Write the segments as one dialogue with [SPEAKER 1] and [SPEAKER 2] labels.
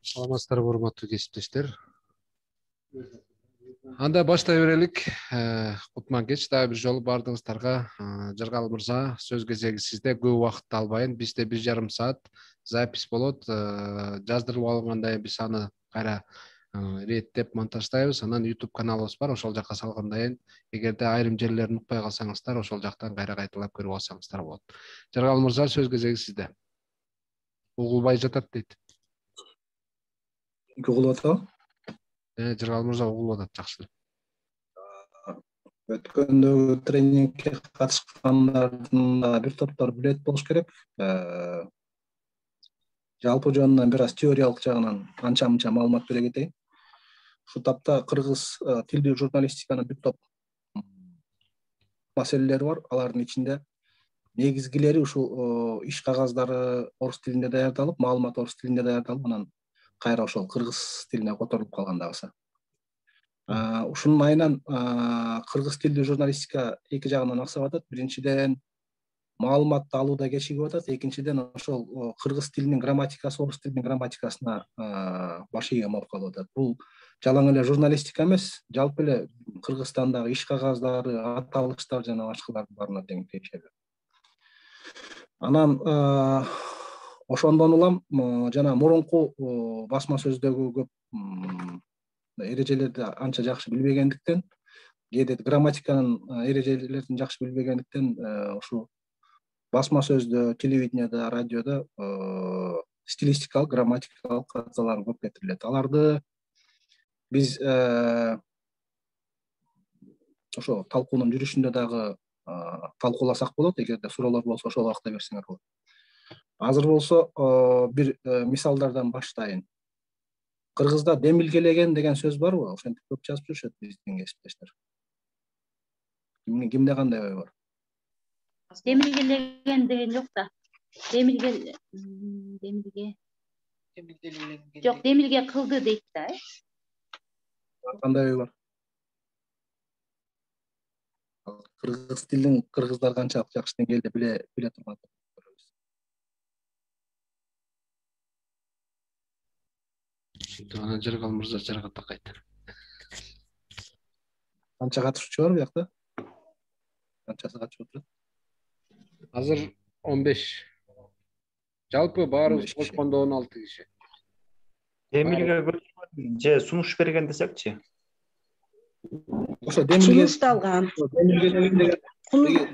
[SPEAKER 1] Саламатсыздарбы, урматтуу кесиптештер. Анда баштай берелик. Кутман кеч, дагы бир жолу баардыгыңыздарга Жаргал мырза, сөз кезеги сизде. Көп убакытты албайын. Бизде 1,5 саат запись болот. Жаздырылып алынгандан кийин биз аны кайра реттеп монтаждайбыз. Анан YouTube каналыбыз бар, ошол жака салгандан кийин эгерде айрым жерлерин укпай калсаңыздар, ошол жактан кайра кайталап көрүп алсаңыздар болот. Жаргал мырза, сөз кезеги сизде. Угулбай жатат дейт.
[SPEAKER 2] Угулуп атабы?
[SPEAKER 1] Жаргал мырза угулуп атат, жакшы.
[SPEAKER 2] Өткөндөгү тренингке катышкандардын бир топтор билет болуш керек. Жалпы жөнүнөн бир аз теориялык жагынан анча-мынча маалымат бере кетейин. Ушул тапта кыргыз тилдүү журналистиканын бир топ маселелери бар. Алардын ичинде негизгилери ушул иш кагаздары орус тилинде даярдалып, маалымат орус тилинде даярдалып, анан кайра ошол кыргыз тилине которулуп калган дагысы. Ушунун айынан кыргыз тилдүү журналистика эки жагынан аксап атат. Биринчиден маалыматты алууда кечигип атат. Экинчиден ошол кыргыз тилинин грамматикасы орус тилинин грамматикасына баш ийген болуп калып атат. Бул жалаң эле журналистика эмес, жалпы эле Кыргызстандагы иш кагаздары, аталыштар жана башкалардын баарына тең тиешелүү. Анан ошондон улам жана мурунку басма сөздөгү көп эрежелерди анча жакшы билбегендиктен, кээде грамматиканын эрежелерин жакшы билбегендиктен ушул басма сөздө, телевидениеде, радиодо стилистикалык, грамматикалык каталар көп кетирилет. Аларды биз ошо талкуунун жүрүшүндө дагы талкууласак болот. Эгерде суроолор болсо ошол убакта берсеңер болот. Азыр болсо бир мисалдардан баштайын. Кыргызда демилгелеген деген сөз барбы? Ошентип көп жазып жүрүшөт биздин кесиптештер. Кимде кандай ой бар?
[SPEAKER 3] Демилгелеген деген жок да. Демилге жок, демилге кылды дейт да.
[SPEAKER 2] Кандай ой бар? Кыргыз тилин кыргыздар канчалык жакшы деңгээлде биле турган.
[SPEAKER 1] Анан Жаргал мырза жарга такайт.
[SPEAKER 2] Канча катышуучу бар буякта? Канчасы катышып отурат?
[SPEAKER 1] Азыр 15. Жалпы баарыбыз кошкондо 16 киши.
[SPEAKER 4] Демилге же сунуш берген десекчи.
[SPEAKER 2] Ошо демилге
[SPEAKER 5] сунушталган.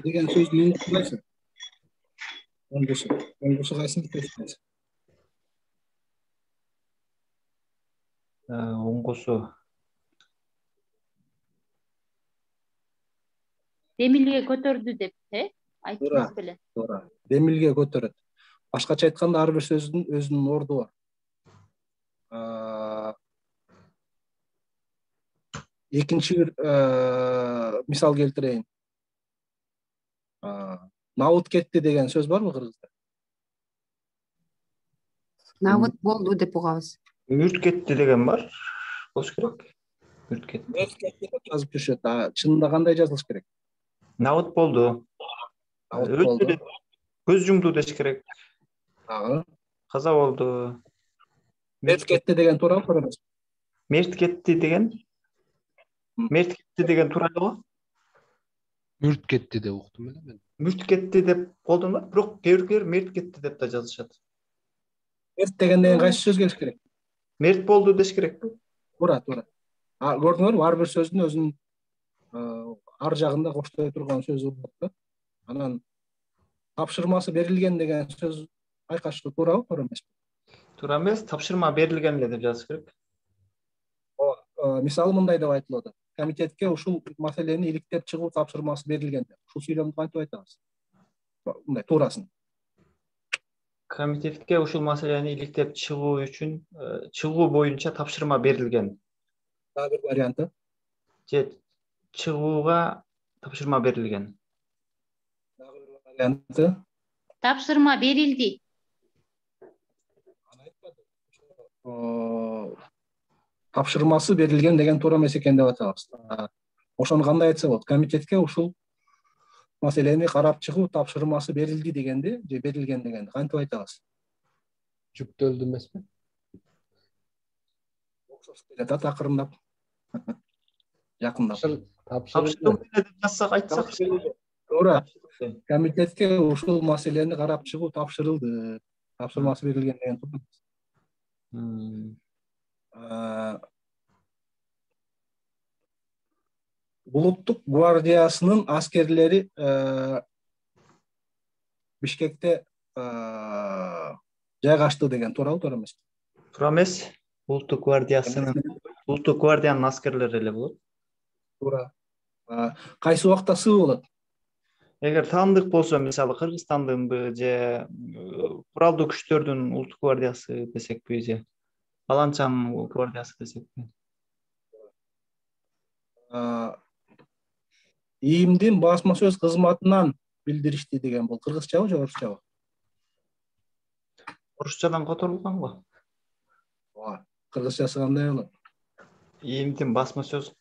[SPEAKER 2] Деген сөздүн кайсы? Оңгусу кайсын кетесиз?
[SPEAKER 4] Оңгусу.
[SPEAKER 3] Демилге көтөрдү деп, айтыңыз беле.
[SPEAKER 2] Туура. Демилге көтөрөт. Башкача айтканда ар бир сөздүн өзүнүн орду бар. Экинчи бир мисал келтирейин. Набыт кетти деген сөз барбы кыргызда?
[SPEAKER 5] Набыт болду деп угабыз.
[SPEAKER 4] Үрт кетти деген бар. Болуш керек. Үрт кетти.
[SPEAKER 2] Деп жазып жүрүшөт. Чынында кандай жазылыш керек?
[SPEAKER 4] Набыт болду. Көз жумду деш керек. Каза болду.
[SPEAKER 2] Мерт кетти деген туура эмес?
[SPEAKER 4] Мерт кетти деген тууралуу.
[SPEAKER 1] Мүрт кетти деп уктум эле мен.
[SPEAKER 4] Мүрт кетти деп колдонот, бирок кээ-биркилер мерт кетти деп да жазышат.
[SPEAKER 2] Мерт дегенден кайсы сөз келиш керек?
[SPEAKER 4] Мерт болду деш керекпи?
[SPEAKER 2] Туура. Көрдүңөрбү, ар бир сөздүн өзүнүн ар жагында коштой турган сөзү бар да. Анан тапшырмасы берилген деген сөз айкаштуу туурабы, туура эмеспи?
[SPEAKER 4] Туура эмес, тапшырма берилген эле деп жазыш керек.
[SPEAKER 2] Мисалы мындай деп айтылат. Комитетке ушул маселени иликтеп чыгуу тапшырмасы берилген деп. Ушул сүйлөмдү кантип айтабыз? Мындай туурасын.
[SPEAKER 4] Комитетке ушул маселени иликтеп чыгуу үчүн чыгуу боюнча тапшырма берилген.
[SPEAKER 2] Дагы бир варианты.
[SPEAKER 4] Же чыгууга тапшырма берилген.
[SPEAKER 2] Дагы бир варианты.
[SPEAKER 3] Тапшырма берилди.
[SPEAKER 2] Тапшырмасы берилген деген туура эмес экен деп атабыз. Ошону кандай айтса болот? Комитетке ушул маселени карап чыгуу тапшырмасы берилди дегенди же берилген дегенди кантип айтабыз?
[SPEAKER 1] Жүктөлдү эмеспи?
[SPEAKER 2] окшош келатат акырындап. Жакындап.
[SPEAKER 4] Тапшырылды деп жазсак, айтсак.
[SPEAKER 2] Туура. Комитетке ушул маселени карап чыгуу тапшырылды. Тапшырмасы берилген деген турат. Улуттук гвардиясынын аскерлери Бишкекте жайгашты деген туурабы, туура эмеспи?
[SPEAKER 4] Туура эмес. Улуттук гвардиянын аскерлери эле болот.
[SPEAKER 2] Туура. Кайсы убакта сыы болот?
[SPEAKER 4] Эгер таандык болсо, мисалы Кыргызстандын же куралдуу күчтөрдүн улуттук гвардиясы десекпи, же Баланчанын гвардиясы десекпи.
[SPEAKER 2] ИИМдин басма сөз кызматынан билдиришти деген бул кыргызчабы же орусчабы?
[SPEAKER 4] Орусчадан которулган го.
[SPEAKER 2] Кыргызчасы кандай болот?
[SPEAKER 4] ИИМдин басма сөз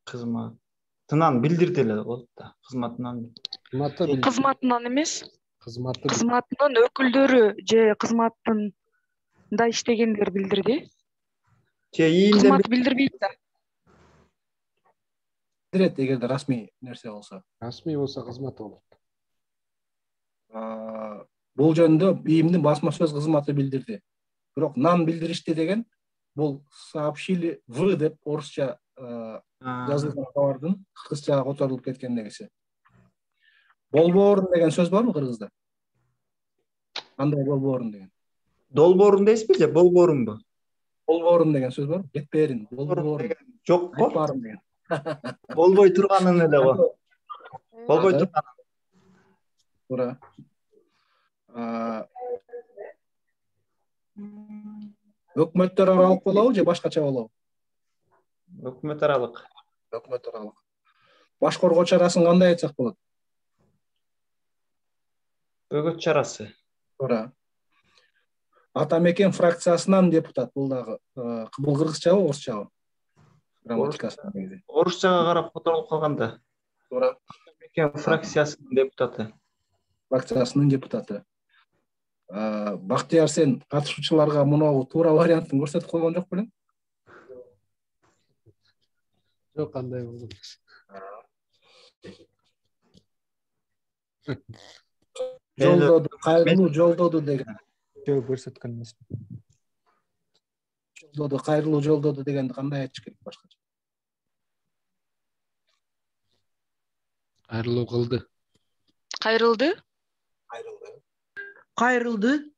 [SPEAKER 4] кызматынан билдирди эле болот да, кызматынан.
[SPEAKER 6] Кызматынан эмес,
[SPEAKER 1] Кызматы.
[SPEAKER 6] кызматынын өкүлдөрү же кызматында иштегендер билдирди.
[SPEAKER 4] Же ИИМден
[SPEAKER 6] Кызмат билдирбейт да.
[SPEAKER 2] Билдирет эгерде расмий нерсе болсо.
[SPEAKER 1] Расмий болсо кызматы болот.
[SPEAKER 2] Бул жөнүндө ИИМдин басма сөз кызматы билдирди. Бирок нан билдиришти деген бул сообщили в деп орусча жазылган кабардын кыргызчага которулуп кеткендегиси. Болбоорун деген сөз барбы кыргызда? Кандай болбоорун деген?
[SPEAKER 4] Долбоорун дейсизби же болбоорунбу?
[SPEAKER 2] Болбоорун деген сөз барбы? Жетпээрин, болбоорун.
[SPEAKER 4] Жок го.
[SPEAKER 2] Айтпаарым деген.
[SPEAKER 4] Болбой турганын эле го. Болбой турган.
[SPEAKER 2] Туура. Өкмөттөр аралык болобу же башкача болобу?
[SPEAKER 4] Өкмөт аралык.
[SPEAKER 2] Өкмөт аралык. Баш коргоо чарасын кандай айтсак болот?
[SPEAKER 4] Бөгөт чарасы.
[SPEAKER 2] Туура. Атамекен фракциясынан депутат бул дагы бул кыргызчабы, орусчабы? Грамматикасына негизи.
[SPEAKER 4] Орусчага карап которулуп калганда.
[SPEAKER 2] Туура.
[SPEAKER 4] Атамекен фракциясынын депутаты.
[SPEAKER 2] Фракциясынын депутаты. Бактияр, сен катышуучуларга муну туура вариантын көрсөтүп койгон жок белең?
[SPEAKER 1] Жок, кандай болду?
[SPEAKER 2] Жолдоду, кайрылуу жолдоду деген.
[SPEAKER 4] Жок, көрсөткөн эмес.
[SPEAKER 2] Жолдоду, кайрылуу жолдоду дегенди кандай айтыш керек башкача?
[SPEAKER 1] Кайрылуу кылды.
[SPEAKER 6] Кайрылды.
[SPEAKER 2] Кайрылды.
[SPEAKER 7] Кайрылды.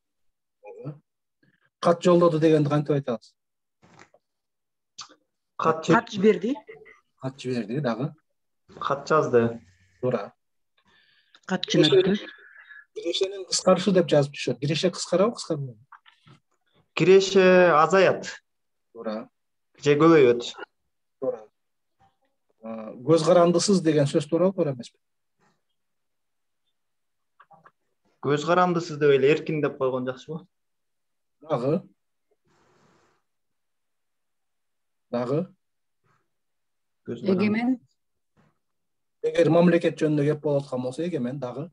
[SPEAKER 2] Кат жолдоду дегенди кантип айтабыз?
[SPEAKER 4] Кат
[SPEAKER 7] жиберди.
[SPEAKER 2] Кат жиберди дагы.
[SPEAKER 4] Кат жазды.
[SPEAKER 2] Туура.
[SPEAKER 7] Кат жөнөттү.
[SPEAKER 2] Кирешенин кыскарышы деп жазып түшөт. Киреше кыскарабы, кыскарбайбы?
[SPEAKER 4] Киреше азаят.
[SPEAKER 2] Туура.
[SPEAKER 4] Же көбөйөт.
[SPEAKER 2] Туура. Көз карандысыз деген сөз туурабы, туура эмеспи?
[SPEAKER 4] Көз карандысыз деп эле эркин деп койгон жакшыбы?
[SPEAKER 2] Дагы.
[SPEAKER 5] Эгемен.
[SPEAKER 2] Эгер мамлекет жөнүндө кеп болуп аткан болсо, эгемен дагы.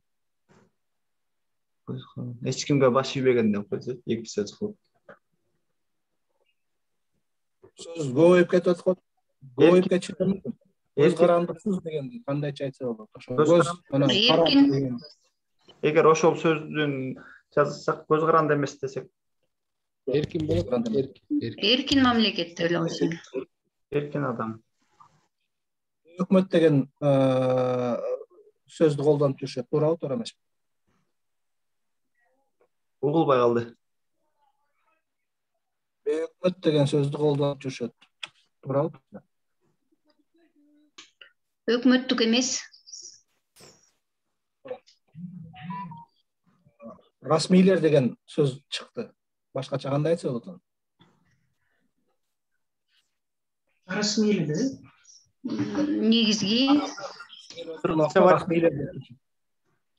[SPEAKER 4] Эч кимге баш ийбеген деп койсо, эки сөз кылып.
[SPEAKER 2] Сөз көбөйүп кетип аткан. Көбөйүп кетиши мүмкүн. Көз карандысыз дегенди кандайча айтса болот.
[SPEAKER 3] Эркин.
[SPEAKER 4] Эгер ошол сөздүн жазсак, көз каранды эмес десек.
[SPEAKER 1] Эркин болот.
[SPEAKER 3] Эркин мамлекет эле болсо.
[SPEAKER 4] Эркин адам.
[SPEAKER 2] Өкмөт деген сөздү колдонуп жүрүшөт. Туурабы, туура эмеспи?
[SPEAKER 4] Угулбай калды.
[SPEAKER 2] Өкмөт деген сөздү колдонуп жүрүшөт. Туурабы?
[SPEAKER 3] Өкмөттүк эмес.
[SPEAKER 2] Расмийлер деген сөз чыкты. Башкача кандай айтса болот?
[SPEAKER 7] Расмийлер.
[SPEAKER 3] Негизги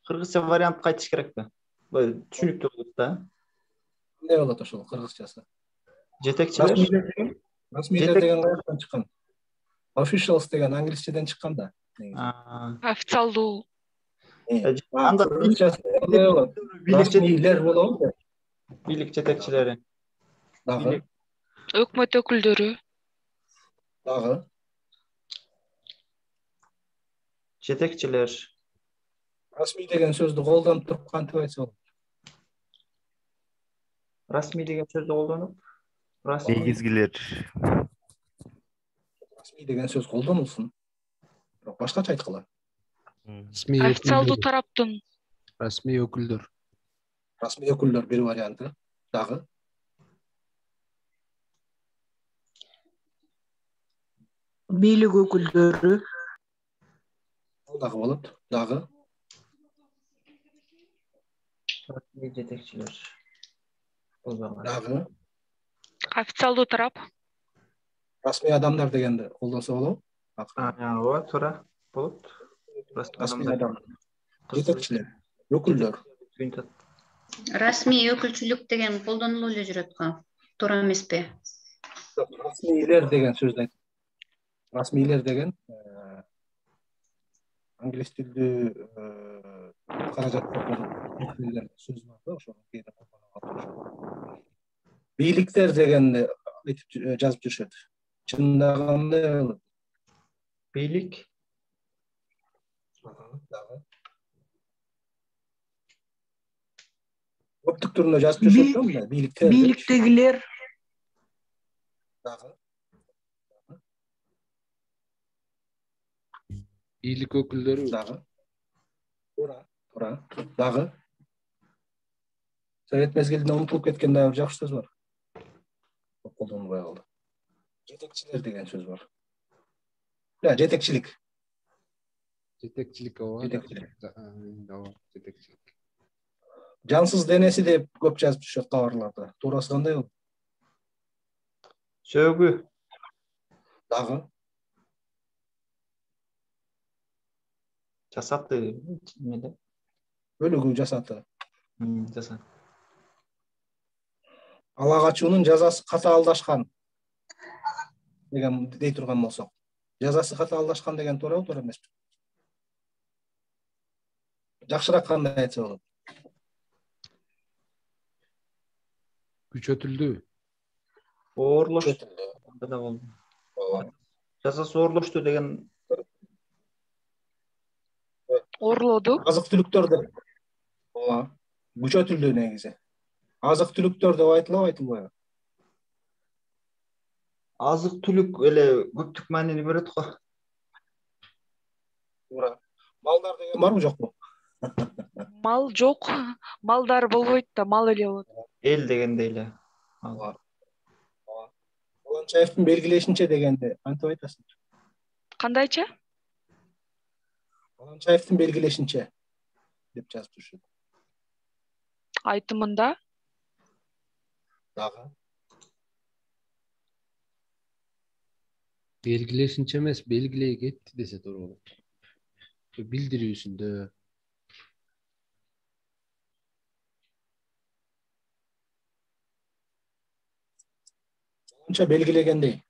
[SPEAKER 4] Кыргызча вариант кайтыш керекпи? Түшүнүктүү болот да.
[SPEAKER 2] Кандай болот ошол кыргызчасы?
[SPEAKER 4] Жетекчилер.
[SPEAKER 2] Расмийлер деген каяктан чыккан? Officials деген англисчеден чыккан да.
[SPEAKER 6] Официалдуу.
[SPEAKER 4] Анда
[SPEAKER 2] расмийлер болобу?
[SPEAKER 4] Бийлик жетекчилери.
[SPEAKER 2] Дагы.
[SPEAKER 6] Өкмөт өкүлдөрү.
[SPEAKER 2] Дагы.
[SPEAKER 4] Жетекчилер.
[SPEAKER 2] Расмий деген сөздү колдонуп туруп кантип айтса болот?
[SPEAKER 4] Расмий деген сөздү колдонуп. Расмий.
[SPEAKER 8] Негизгилер.
[SPEAKER 2] Расмий деген сөз колдонулсун. Бирок башкача айткыла.
[SPEAKER 6] Официалдуу тараптын.
[SPEAKER 1] Расмий өкүлдөр.
[SPEAKER 2] Расмий өкүлдөр бир варианты. Дагы.
[SPEAKER 7] Бийлик өкүлдөрү.
[SPEAKER 2] Ал дагы болот. Дагы.
[SPEAKER 4] Расмий жетекчилер. Болбогон.
[SPEAKER 2] Дагы.
[SPEAKER 6] Официалдуу тарап.
[SPEAKER 2] Расмий адамдар дегенди колдонсо болобу?
[SPEAKER 4] Ооба, туура. Болот.
[SPEAKER 2] Расмий адам. Жетекчилер, өкүлдөр.
[SPEAKER 5] Расмий өкүлчүлүк деген колдонулуп эле жүрөт го. Туура эмеспи?
[SPEAKER 2] Расмийлер деген сөздү айт. Расмийлер деген англис тилдүү каражат деген сөз бар да, ошо. Бийликтер дегенди айтып жазып жүрүшөт. Чынында кандай болот?
[SPEAKER 4] Бийлик.
[SPEAKER 2] Дагы. Көптүк түрүндө жазып жүрүшөт да мындай бийликтер.
[SPEAKER 7] Бийликтегилер.
[SPEAKER 2] Дагы.
[SPEAKER 1] Бийлик өкүлдөрү.
[SPEAKER 2] Дагы. Туура. Дагы. Совет мезгилинде унутулуп кеткен дагы бир жакшы сөз бар. Колдонулбай калды. Жетекчилер деген сөз бар. Жетекчилик.
[SPEAKER 1] Жетекчилик ооба. Жетекчилик.
[SPEAKER 2] Жансыз денеси деп көп жазып жүрүшөт кабарларда. Туурасы кандай болот?
[SPEAKER 4] Сөөгү.
[SPEAKER 2] Дагы.
[SPEAKER 4] Жасаты эмеде?
[SPEAKER 2] Өлүгү жасаты.
[SPEAKER 4] Жасат.
[SPEAKER 2] Ала качуунун жазасы катаалдашкан деген дей турган болсок. Жазасы катаалдашкан деген туурабы, туура эмеспи? Жакшыраак кандай айтса болот?
[SPEAKER 1] Күчөтүлдү.
[SPEAKER 4] Оорлош. Анда да болду. Жазасы оорлошту деген.
[SPEAKER 6] Оорлоду.
[SPEAKER 2] Азык түлүктөр деп. Ооба. Күчөтүлдү негизи. Азык түлүктөр деп айтылабы, айтылбайбы?
[SPEAKER 4] Азык түлүк эле көптүк маанини берет го.
[SPEAKER 2] Туура. Малдар деген барбы, жокпу?
[SPEAKER 6] Мал жок. Малдар болбойт да, мал эле болот.
[SPEAKER 4] Эл дегенде эле.
[SPEAKER 2] Баланчаевдин белгилешинче дегенде кантип айтасың?
[SPEAKER 6] Кандайча?
[SPEAKER 2] Баланчаевдин белгилешинче деп жазып жүрүшөт.
[SPEAKER 6] Айтымында.
[SPEAKER 2] Дагы.
[SPEAKER 1] Белгилешинче эмес, белгилей кетти десе туура болот. Билдирүүсүндө.
[SPEAKER 2] Баланча белгилегендей.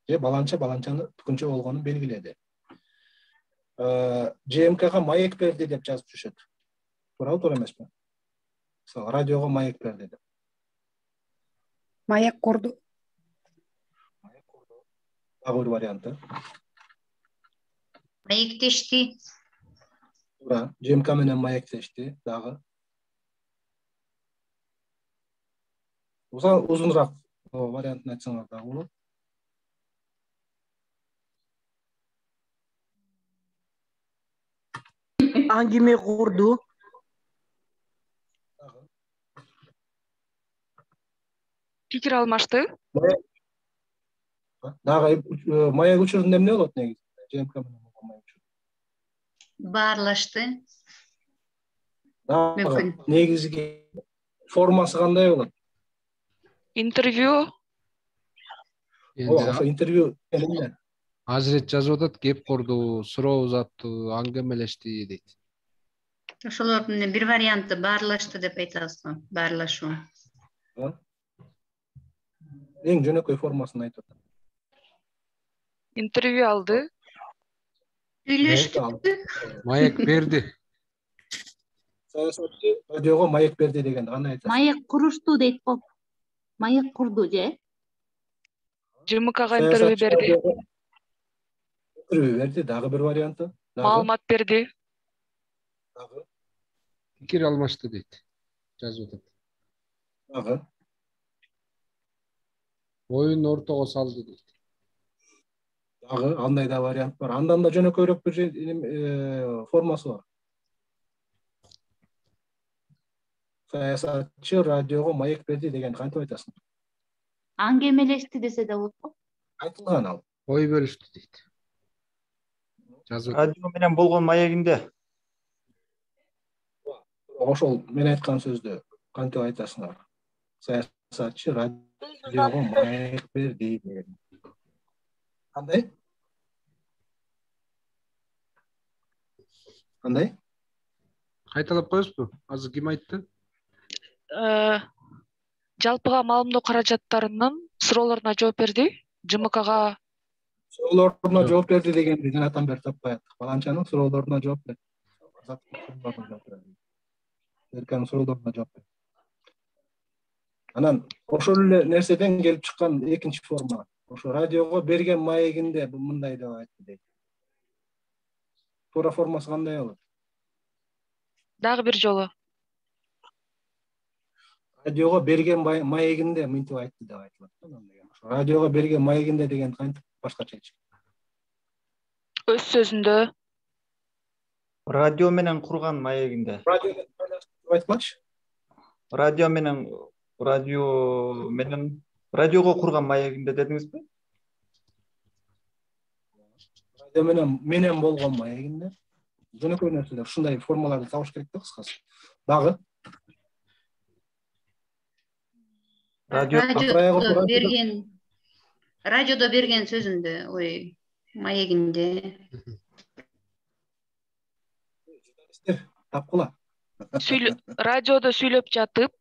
[SPEAKER 2] Баланчаны түкүнчө болгонун белгиледи. ЖМКга маек берди деп жазып жүрүшөт. Туура эмеспи? Радиого маек берди деп.
[SPEAKER 5] Маяк курду.
[SPEAKER 2] Дагы бир варианты.
[SPEAKER 5] Маектешти.
[SPEAKER 2] Туура. ЖМК менен маектешти. Дагы. Узунураак вариантын айтсаңар дагы болот.
[SPEAKER 7] Аңгеме курду.
[SPEAKER 6] Пикир алмашты.
[SPEAKER 2] Дагы маек учурунда эмне болот негизи? ЖМК менен болгон маек учурунда.
[SPEAKER 5] Баарлашты.
[SPEAKER 2] Дагы негизги формасы кандай болот?
[SPEAKER 6] Интервью.
[SPEAKER 2] Ошо интервью эмне?
[SPEAKER 1] Азырет жазып атат, кеп курду, суроо узатту, аңгемелешти дейт.
[SPEAKER 5] Ошолордун бир варианты баарлашты деп айтасыз го. Баарлашуу.
[SPEAKER 2] Эң жөнөкөй формасын айтып атат.
[SPEAKER 6] Интервью алды.
[SPEAKER 5] Үйлөштү.
[SPEAKER 1] Маек берди.
[SPEAKER 2] Саясатчы радиого маек берди дегенди кандай айтасыз?
[SPEAKER 3] Маек курушту дейт го. Маек курду же?
[SPEAKER 6] ЖМКга интервью берди.
[SPEAKER 2] Интервью берди. Дагы бир варианты.
[SPEAKER 6] Маалымат берди.
[SPEAKER 2] Дагы.
[SPEAKER 1] Пикир алмашты дейт. Жазып атат.
[SPEAKER 2] Дагы.
[SPEAKER 1] Оюн ортого салды дейт.
[SPEAKER 2] Дагы андай да вариант бар. Андан да жөнөкөйрөөк бир формасы бар. Саясатчы радиого маек берди деген кантип айтасың?
[SPEAKER 3] Аңгемелешти десе да болот го.
[SPEAKER 2] Айтылган ал.
[SPEAKER 1] Ой бөлүштү дейт. Жазып атат.
[SPEAKER 4] Радио менен болгон маегинде.
[SPEAKER 2] Ошол мен айткан сөздү кантип айтасыңар? Саясатчы радиого маек берди деген. Кандай? Кандай?
[SPEAKER 1] Кайталап коесузбу? Азыр ким айтты?
[SPEAKER 6] Жалпыга маалымдоо каражаттарынын суроолоруна жооп берди. ЖМКга
[SPEAKER 2] Суроолоруна жооп берди дегенди жанатан бери таппай аттык. Баланчанын суроолоруна жооп берди. Эрканын суроолоруна жооп берди. Анан ошол эле нерседен келип чыккан экинчи форма. Ошо радиого берген маегинде мындай деп айтты дейт. Туура формасы кандай болот?
[SPEAKER 6] дагы бир жолу.
[SPEAKER 2] Радиого берген маегинде мынтип айтты деп айтылат. Радиого берген маегинде деген кантип башкача чыгат?
[SPEAKER 6] Өз сөзүндө.
[SPEAKER 4] Радио менен курган маегинде.
[SPEAKER 2] Радиого айтпачы?
[SPEAKER 4] Радио менен радиого курган маегинде дедиңизби?
[SPEAKER 2] Радио менен болгон маегинде. Жөнөкөй нерселер ушундай формаларды табыш керек да кыскасы. Дагы
[SPEAKER 5] радиодо берген сөзүндө, ой, маегинде.
[SPEAKER 2] Тапкыла.
[SPEAKER 6] Радиодо сүйлөп жатып.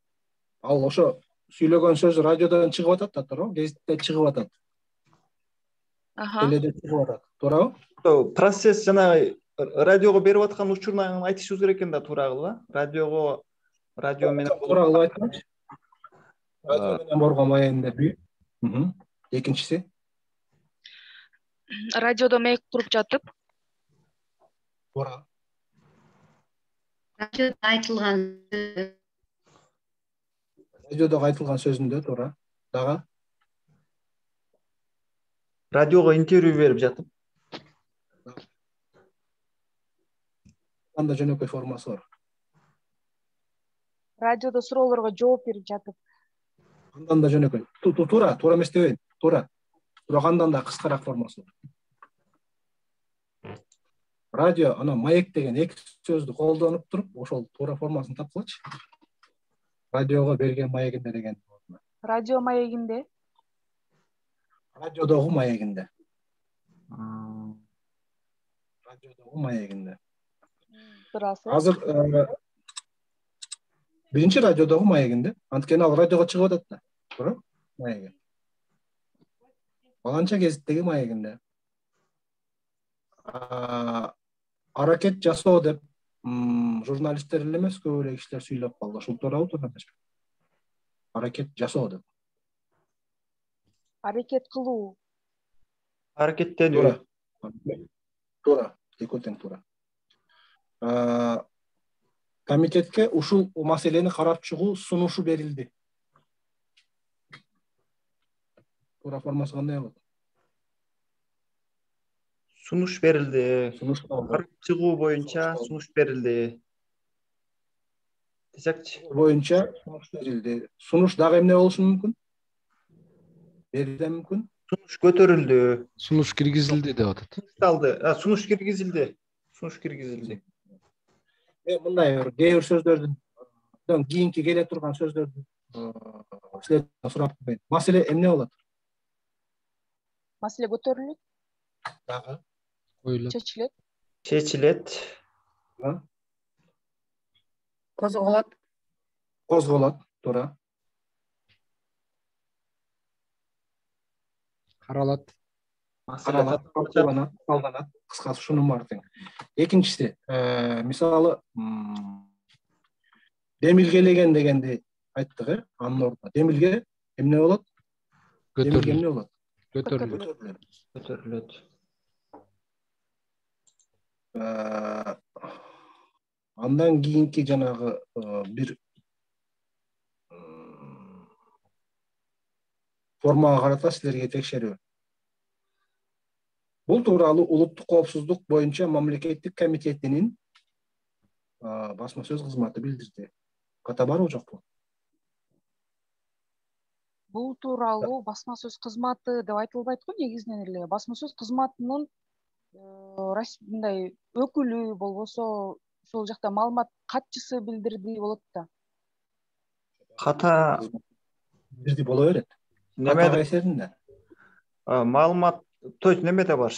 [SPEAKER 2] Ал ошо сүйлөгөн сөзү радиодон чыгып атат да, туурабы? Гезитте чыгып атат. Теледе чыгып атат. Туурабы?
[SPEAKER 4] Процесс жанагы радиого берип аткан учурун айтышыбыз керек экен да, туура кылып, радио менен
[SPEAKER 2] туура кылып айтмачы. Радио менен болгон маегинде бүй. Экинчиси.
[SPEAKER 6] Радиодо маек куруп жатып.
[SPEAKER 2] Туура.
[SPEAKER 5] Радиодо айтылган
[SPEAKER 2] Радиодо айтылган сөзүндө туура. Дагы
[SPEAKER 4] радиого интервью берип жатып.
[SPEAKER 2] Анда жөнөкөй формасы бар.
[SPEAKER 6] Радиодо суроолорго жооп берип жатып.
[SPEAKER 2] Андан да жөнөкөй. Туура эмес дебейин. Туура. Бирок андан да кыскараак формасы бар. Радио, ана маек деген эки сөздү колдонуп туруп, ошол туура формасын тапкылачы. Радиого берген маегинде деген.
[SPEAKER 6] Радио маегинде.
[SPEAKER 2] Радиодогу маегинде. Радиодогу маегинде. Азыр биринчи радиодогу маегинде. Анткени ал радиого чыгып атат да. Туура? Маеги. Баланча гезиттеги маегинде. Аракет жасоо деп журналисттер эле эмес, көп эле кишилер сүйлөп калды. Ушул туурабы, туура эмеспи? Аракет жасоо деп.
[SPEAKER 6] Аракет кылуу.
[SPEAKER 4] Аракеттенүү.
[SPEAKER 2] Туура. Экөө тең туура. Комитетке ушул маселени карап чыгуу сунушу берилди. Туура формасы кандай болот?
[SPEAKER 4] Сунуш берилди.
[SPEAKER 2] Карап
[SPEAKER 4] чыгуу боюнча сунуш берилди. Десекчи.
[SPEAKER 2] Боюнча сунуш берилди. Сунуш дагы эмне болушу мүмкүн? Берилди мүмкүн?
[SPEAKER 4] Сунуш көтөрүлдү.
[SPEAKER 1] Сунуш киргизилди деп атат.
[SPEAKER 4] Сунуш киргизилди.
[SPEAKER 2] Мындай кээ бир сөздөрдүн кийинки келе турган сөздөрдү силерден сурап коеюн. Маселе эмне болот?
[SPEAKER 6] Маселе көтөрүлөт.
[SPEAKER 2] Дагы
[SPEAKER 1] Коюлат.
[SPEAKER 6] Чечилет.
[SPEAKER 2] Козголот, туура.
[SPEAKER 1] Каралат.
[SPEAKER 2] Талданат. Кыскасы ушунун баары тең. Экинчиси, мисалы, демилгелеген дегенди айттык, анын ордуна. Демилге эмне болот? Демек
[SPEAKER 1] көтөрүлөт.
[SPEAKER 2] эмне болот?
[SPEAKER 1] Көтөрүлөт.
[SPEAKER 4] көтөрүлөт.
[SPEAKER 2] Андан кийинки жанагы бир формага карата силерге текшерүү. Бул тууралуу улуттук коопсуздук боюнча мамлекеттик комитетинин басма сөз кызматы билдирди. Ката барбы жокпу?
[SPEAKER 6] Бул тууралуу басма сөз кызматы деп айтылбайт го негизинен эле. Басма сөз кызматынын мындай өкүлү болбосо ошол жакта маалымат катчысы билдирди болот да.
[SPEAKER 4] Ката
[SPEAKER 2] Бирди боло берет.
[SPEAKER 4] неме
[SPEAKER 2] Ката кайсеринде?
[SPEAKER 4] маалымат, то есть немеде бар.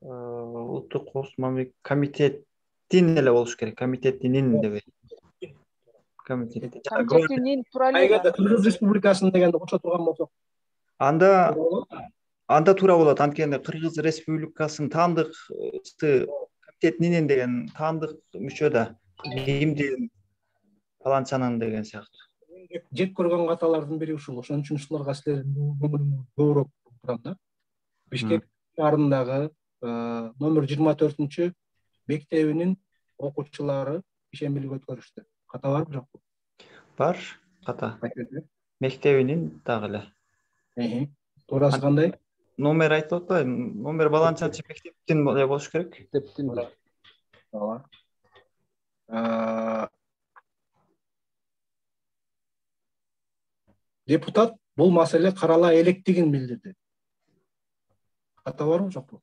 [SPEAKER 4] Улуттук коопсуздук комитеттин эле болуш керек. Комитетинин деп.
[SPEAKER 6] Комитетинин тура эле
[SPEAKER 2] Айгада
[SPEAKER 6] да.
[SPEAKER 2] Кыргыз Республикасынын дегенди кошо турган болсок.
[SPEAKER 4] Анда туура болот. Анткени Кыргыз Республикасынын таандык комитетинин деген таандык мүчө да. Кимдин паланчанын деген сыяктуу.
[SPEAKER 2] Жек көргөн каталардын бири ушул. Ошон үчүн ушуларга силердин көбүрөөк турат да. Бишкек шаарындагы номер 24 мектебинин окуучулары ишембилик өткөрүштү. Ката барбы жокпу?
[SPEAKER 4] Бар ката. Мектебинин дагы эле.
[SPEAKER 2] Туурасы кандай?
[SPEAKER 4] Номер айтып атпайбы? Номер баланчанчы мектептин болуш керек.
[SPEAKER 1] Мектептин.
[SPEAKER 2] Ооба. Депутат бул маселе карала электигин билдирди. Ката барбы жокпу?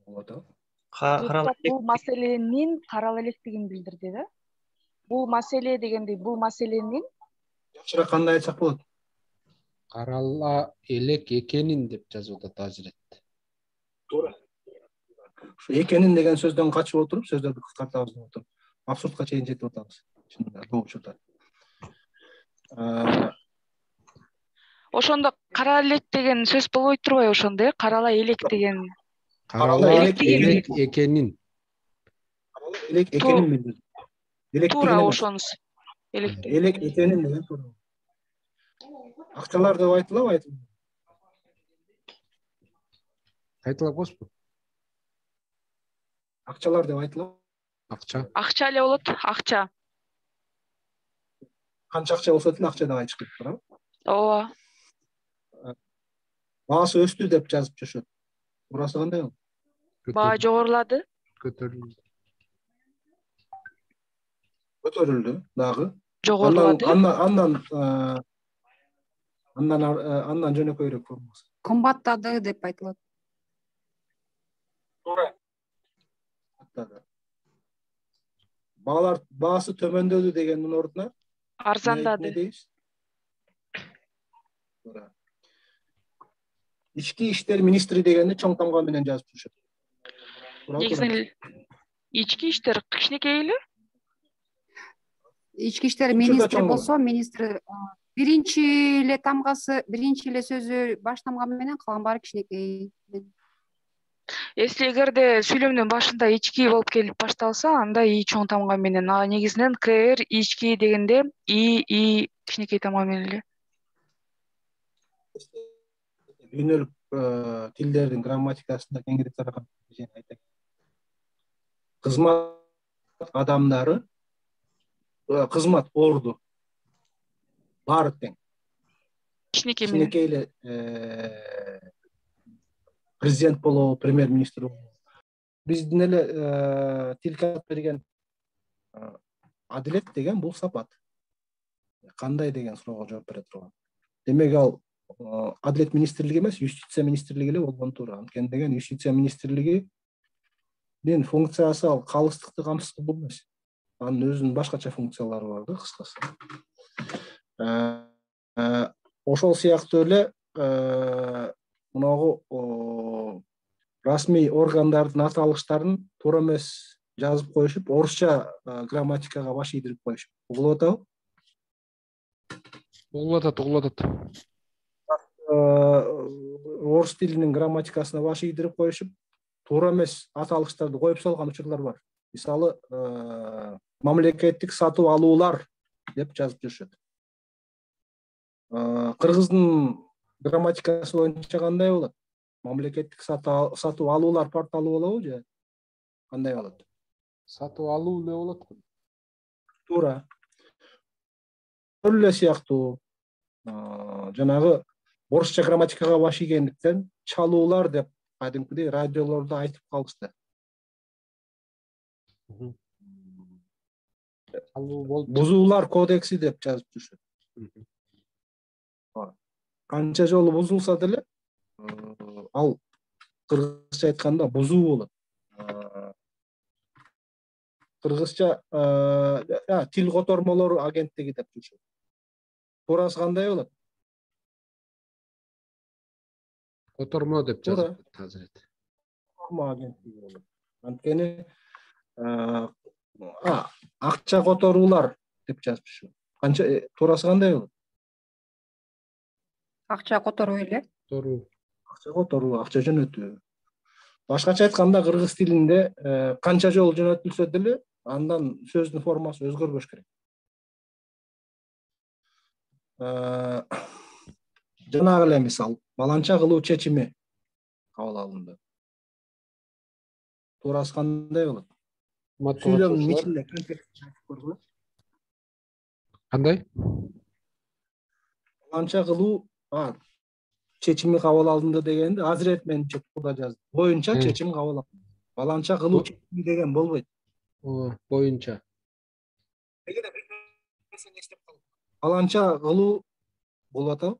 [SPEAKER 6] Депутат бул маселенин карала электигин билдирди да. Бул маселе дегенде бул маселенин
[SPEAKER 2] жакшыраак кандай айтсак болот?
[SPEAKER 1] Карала элек экенин деп жазып атат Азирет.
[SPEAKER 2] Туура. Ушу экенин деген сөздөн качып отуруп, сөздөрдү кыскартабыз деп отуруп, абсурдка чейин жетип атабыз. Чынында көп учурда.
[SPEAKER 6] ошондо карала элек деген сөз болбой турбайбы ошондо, карала элек деген.
[SPEAKER 1] Карала элек экенин.
[SPEAKER 2] Карала элек экенин билдирди.
[SPEAKER 6] Туура ошонусу.
[SPEAKER 2] Элек экенин деген туура. Акчалар деп айтылабы, айтылбайбы?
[SPEAKER 1] Айтылып койсузбу?
[SPEAKER 2] Акчалар деп айтылабы?
[SPEAKER 1] Акча.
[SPEAKER 6] Акча эле болот, акча.
[SPEAKER 2] Канча акча болсо деле акча деп айтыш керек, туурабы?
[SPEAKER 6] Ооба.
[SPEAKER 2] Баасы өстү деп жазып жүрүшөт. Туурасы кандай болот?
[SPEAKER 6] Баа жогорулады.
[SPEAKER 1] Көтөрүлдү.
[SPEAKER 2] Көтөрүлдү дагы.
[SPEAKER 6] Жогорулады.
[SPEAKER 2] Андан жөнөкөйрөөк формасы.
[SPEAKER 8] Кымбаттады деп айтылат.
[SPEAKER 2] Туура. Баалар баасы төмөндөдү дегендин ордуна
[SPEAKER 6] Арзандады.
[SPEAKER 2] Туура. Ички иштер министри дегенди чоң тамга менен жазып жүрүшөт.
[SPEAKER 6] Негизинен ички иштер кичинекей эле.
[SPEAKER 8] Ички иштер министри болсо, министр биринчи эле тамгасы, биринчи эле сөзү баш тамга менен, калган баары кичинекей.
[SPEAKER 6] Если эгерде сүйлөмдүн башында ички болуп келип башталса, анда и чоң тамга менен, негизинен КР ички дегенде и кичинекей тамга менен эле.
[SPEAKER 2] Дүйнөлүк тилдердин грамматикасында кеңири тараган айтайын. Кызмат адамдары, кызмат орду баары тең. Кичинекей эле президент болобу, премьер-министр болобу. Биздин эле тилге берген адилет деген бул сапат. Кандай деген суроого жооп бере турган. Демек ал Адилет министрлиги эмес, юстиция министрлиги эле болгон туура. Анткени деген юстиция министрлигинин функциясы ал калыстыкты камсыз кылуу эмес. Анын өзүнүн башкача функциялары бар да, кыскасы. Ошол сыяктуу эле мынагу расмий органдардын аталыштарын туура эмес жазып коюшуп, орусча грамматикага баш ийдирип коюшуп. Угулуп атабы?
[SPEAKER 1] Угулуп атат.
[SPEAKER 2] Орус тилинин грамматикасына баш ийдирип коюшуп, туура эмес аталыштарды коюп салган учурлар бар. Мисалы, мамлекеттик сатып алуулар деп жазып жүрүшөт. Кыргыздын грамматикасы боюнча кандай болот? Мамлекеттик сатып алуулар порталы болобу же кандай болот?
[SPEAKER 1] Сатып алуу эле болот го.
[SPEAKER 2] Туура. Ошол эле сыяктуу жанагы орусча грамматикага баш ийгендиктен чалуулар деп кадимкидей радиолордо айтып калышты.
[SPEAKER 1] Алуу болуп
[SPEAKER 2] Бузуулар кодекси деп жазып жүрүшөт. Канча жолу бузулса деле ал кыргызча айтканда бузуу болот. Кыргызча тил котормолору агенттиги деп жүрүшөт. Туурасы кандай болот?
[SPEAKER 1] Котормо деп жазып азыр.
[SPEAKER 2] Котормо агенттиги болот. Анткени акча которуулар деп жазып жүрүшөт. Канча туурасы кандай болот?
[SPEAKER 8] Акча которуу эле.
[SPEAKER 2] Акча которуу, акча жөнөтүү. Башкача айтканда кыргыз тилинде канча жолу жөнөтүлсө деле андан сөздүн формасы өзгөрбөш керек. Жанагы эле мисал, баланча кылуу чечими кабыл алынды. Туурасы кандай болот? Сүйлөмдүн ичинде контекст айтып көргүлө.
[SPEAKER 1] Кандай?
[SPEAKER 2] Баланча кылуу чечими кабыл алынды дегенди Азирет менимче турда жазды. Боюнча чечим кабыл алынды. Баланча кылуу чечими деген болбойт.
[SPEAKER 1] Боюнча.
[SPEAKER 2] Баланча кылуу болуп атабы?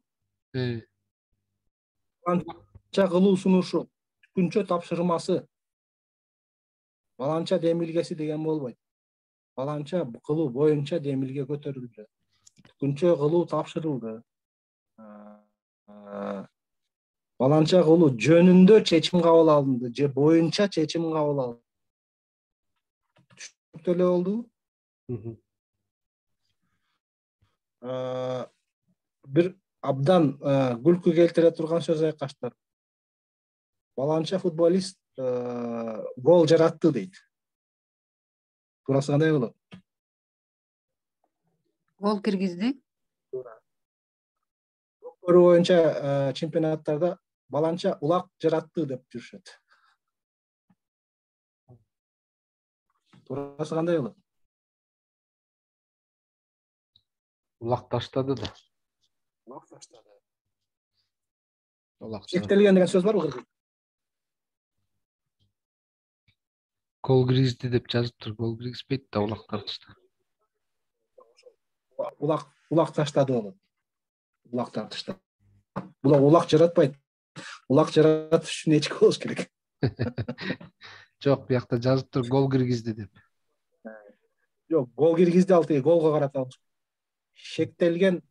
[SPEAKER 2] Баланча кылуу сунушу, түкүнчө тапшырмасы. Баланча демилгеси деген болбойт. Баланча кылуу боюнча демилге көтөрүлдү. Түкүнчө кылуу тапшырылды. Баланча кылуу жөнүндө чечим кабыл алынды же боюнча чечим кабыл алынды. Түшүнүктүү эле болдубу? Бир абдан күлкү келтире турган сөз айкаштар. Баланча футболист гол жаратты дейт. Туурасы кандай болот?
[SPEAKER 8] Гол киргизди.
[SPEAKER 2] Көкөрү боюнча чемпионаттарда баланча улак жаратты деп жүрүшөт. Туурасы кандай болот?
[SPEAKER 1] Улак таштады да.
[SPEAKER 2] Улак таштады.
[SPEAKER 1] Улак.
[SPEAKER 2] Шектелген деген сөз барбы кыргызда?
[SPEAKER 1] Гол киргизди деп жазыптыр. Гол киргизбейт да, улак тартышты.
[SPEAKER 2] Улак таштады болот. Улак тартышты. Булар улак жаратпайт. Улак жаратыш үчүн эчки болуш керек.
[SPEAKER 1] Жок, биякта жазыптыр гол киргизди деп.
[SPEAKER 2] Жок, гол киргизди ал тиги голго карата алыш. Шектелген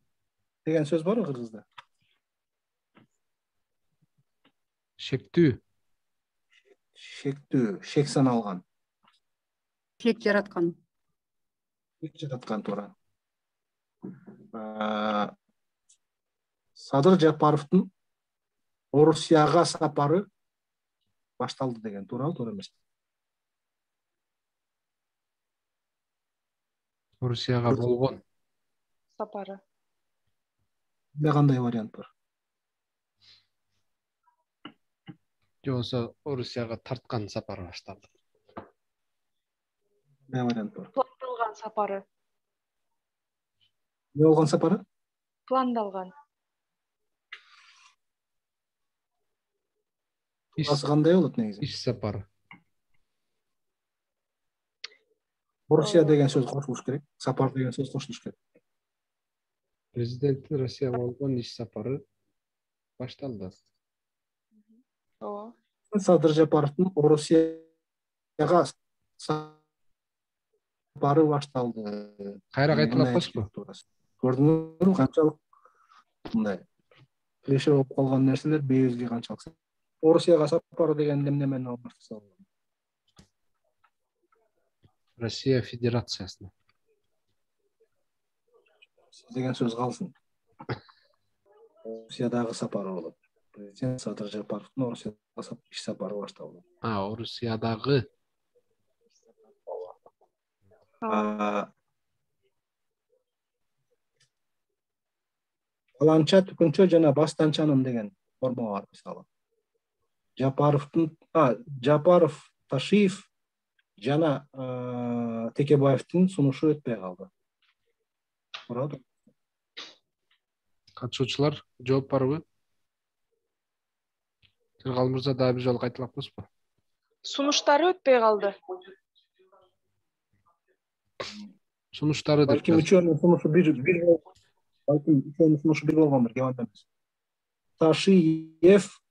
[SPEAKER 2] деген сөз барбы кыргызда?
[SPEAKER 1] Шектүү.
[SPEAKER 2] Шектүү, шек саналган.
[SPEAKER 8] Шек жараткан.
[SPEAKER 2] Шек жараткан туура. Садыр Жапаровдун Орусияга сапары башталды деген туурабы, туура эмес?
[SPEAKER 1] Орусияга болгон
[SPEAKER 6] сапары.
[SPEAKER 2] Кандай вариант бар?
[SPEAKER 1] Жоксо Орусияга тарткан сапары башталды.
[SPEAKER 2] Кандай вариант бар?
[SPEAKER 6] Пландалган сапары.
[SPEAKER 2] Не болгон сапары?
[SPEAKER 6] Пландалган.
[SPEAKER 2] Туурасы кандай болот негизи?
[SPEAKER 1] Иш сапары.
[SPEAKER 2] Орусия деген сөз кошулуш керек, сапар деген сөз кошулуш керек.
[SPEAKER 1] Президенттин Россияга болгон иш сапары башталды.
[SPEAKER 6] Ооба.
[SPEAKER 2] Садыр Жапаровдун Орусияга сапары башталды.
[SPEAKER 1] Кайра кайталап койсузбу?
[SPEAKER 2] Көрдүңүзбү канчалык мындай клише болуп калган нерселер бейибизге канчалык. Орусияга сапары деген эмнемен байланыштуу?
[SPEAKER 1] Россия Федерациясына.
[SPEAKER 2] Деген сөз калсын. Орусиядагы сапары болот. Президент Садыр Жапаровдун Орусияга иш сапары башталды.
[SPEAKER 1] Орусиядагы.
[SPEAKER 2] Аланча, түкүнчө жана бастанчанын деген форма бар мисалы. Жапаров, Ташиев жана Текебаевдин сунушу өтпөй калды. Туурабы?
[SPEAKER 1] Катышуучулар жооп барбы? Жыргал мырза дагы бир жолу кайталаппызбы?
[SPEAKER 6] Сунуштары өтпөй калды.
[SPEAKER 1] Сунуштары деп
[SPEAKER 2] Балким үчөөнүн сунушу бир болгондур, кеп эмес. Ташиев,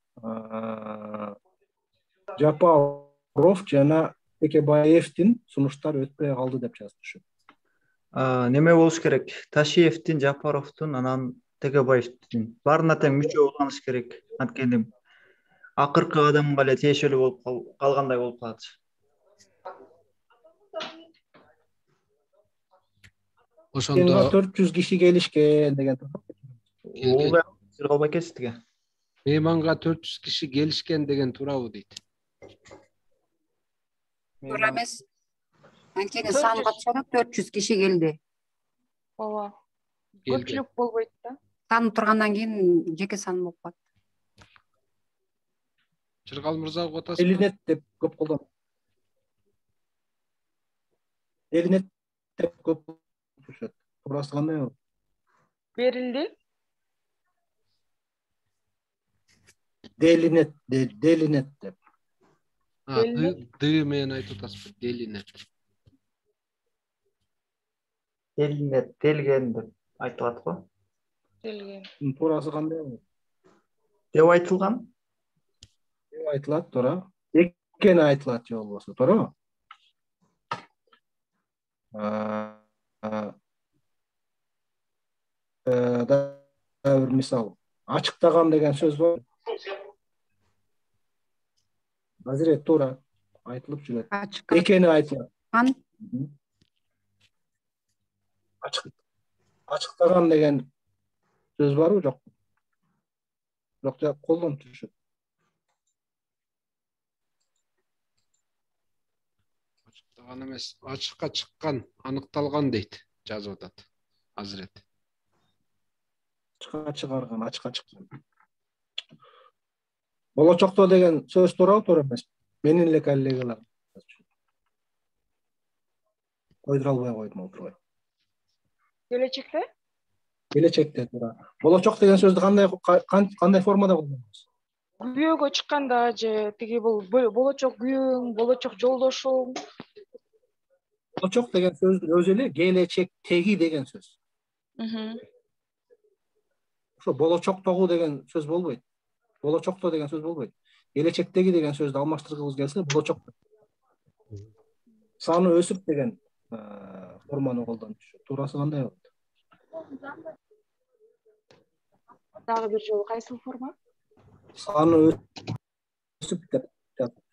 [SPEAKER 2] Жапаров жана Текебаевдин сунуштары өтпөй калды деп жазышты.
[SPEAKER 4] Неме болуш керек? Ташиевдин, Жапаровдун, анан Текебаевдин баарына тең мүчө болгоныш керек. Анткени акыркы адамга эле тиешелүү болуп калгандай болуп калат.
[SPEAKER 1] Ошондо
[SPEAKER 2] 400 киши келишкен деген.
[SPEAKER 4] Ооба, Жыргалбай кеситиге.
[SPEAKER 1] мейманга 400 киши келишкен деген туурабы дейт.
[SPEAKER 8] Туура эмес. Анткени санга чыгып 400 киши келди.
[SPEAKER 6] Ооба. Көпчүлүк болбойт да.
[SPEAKER 8] Сан тургандан кийин жеке сан болуп калат.
[SPEAKER 1] Жыргал мырза угуп атасызбы?
[SPEAKER 2] Элинет деп көп колдонот. Элинет деп көп түшөт. Туурасы кандай?
[SPEAKER 6] Берилди.
[SPEAKER 2] Делинет деп.
[SPEAKER 1] Ды менен айтып атасызбы? Делинет.
[SPEAKER 4] Делинет, делген деп айтылат го.
[SPEAKER 6] Делген.
[SPEAKER 2] Туурасы кандай?
[SPEAKER 4] Деп айтылган.
[SPEAKER 2] Деп айтылат, туура. Экени айтылат же болбосо, туура. Бир мисал, ачыктаган деген сөз бар. Азыр туура айтылып жүрөт. Экени айтылат. Ачыктаган деген сөз барбы, жок? Жок, колдон түшөт.
[SPEAKER 1] Ачыктаган эмес, ачыкка чыккан, аныкталган дейт, жазып атат Азырет.
[SPEAKER 2] Ачыкка чыгарган, ачыкка чыккан. Болочокто деген сөз туура эмес. Менин эле коллегалар койдура албай койдум олтурбай.
[SPEAKER 6] Келечекте?
[SPEAKER 2] Келечекте туура. Болочок деген сөздү кандай формада колдонобуз?
[SPEAKER 6] Күбөөгө чыкканда же тиги бул болочок күйөөң, болочок жолдошуң.
[SPEAKER 2] Болочок деген сөздүн өзү эле келечектеги деген сөз. Ошо болочоктогу деген сөз болбойт. Болочокто деген сөз болбойт. Келечектеги деген сөздү алмаштыргыбыз келсе, болочок. Саны өсүп деген форманы колдонуп жүрөт. Туурасы кандай болот?
[SPEAKER 6] Дагы бир жолу кайсыл форма?
[SPEAKER 2] Саны өсүп деп жазып.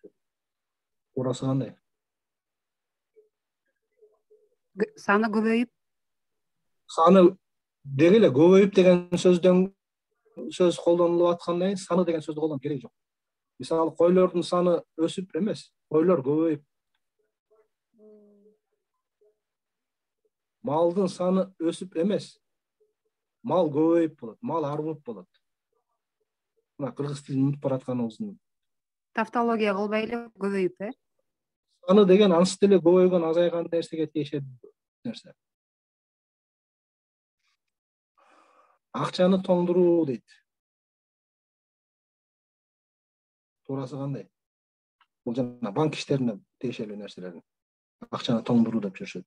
[SPEAKER 2] Туурасы кандай?
[SPEAKER 8] Саны көбөйүп.
[SPEAKER 2] Саны деги эле көбөйүп деген сөз колдонулуп аткандай, саны деген сөздү колдонуп кереги жок. Мисалы, койлордун саны өсүп эмес, койлор көбөйүп. Малдын саны өсүп эмес, мал көбөйүп болот, мал арбып болот. Мына кыргыз тилин унутуп баратканыбыздын.
[SPEAKER 8] Тавтология кылбай эле көбөйүп,
[SPEAKER 2] Саны деген ансы деле көбөйгөн, азайган нерсеге тиешелүү нерсе. Акчаны тоңдуруу дейт. Туурасы кандай? Бул жана банк иштерине тиешелүү нерселер. Акчаны тоңдуруу деп жүрүшөт.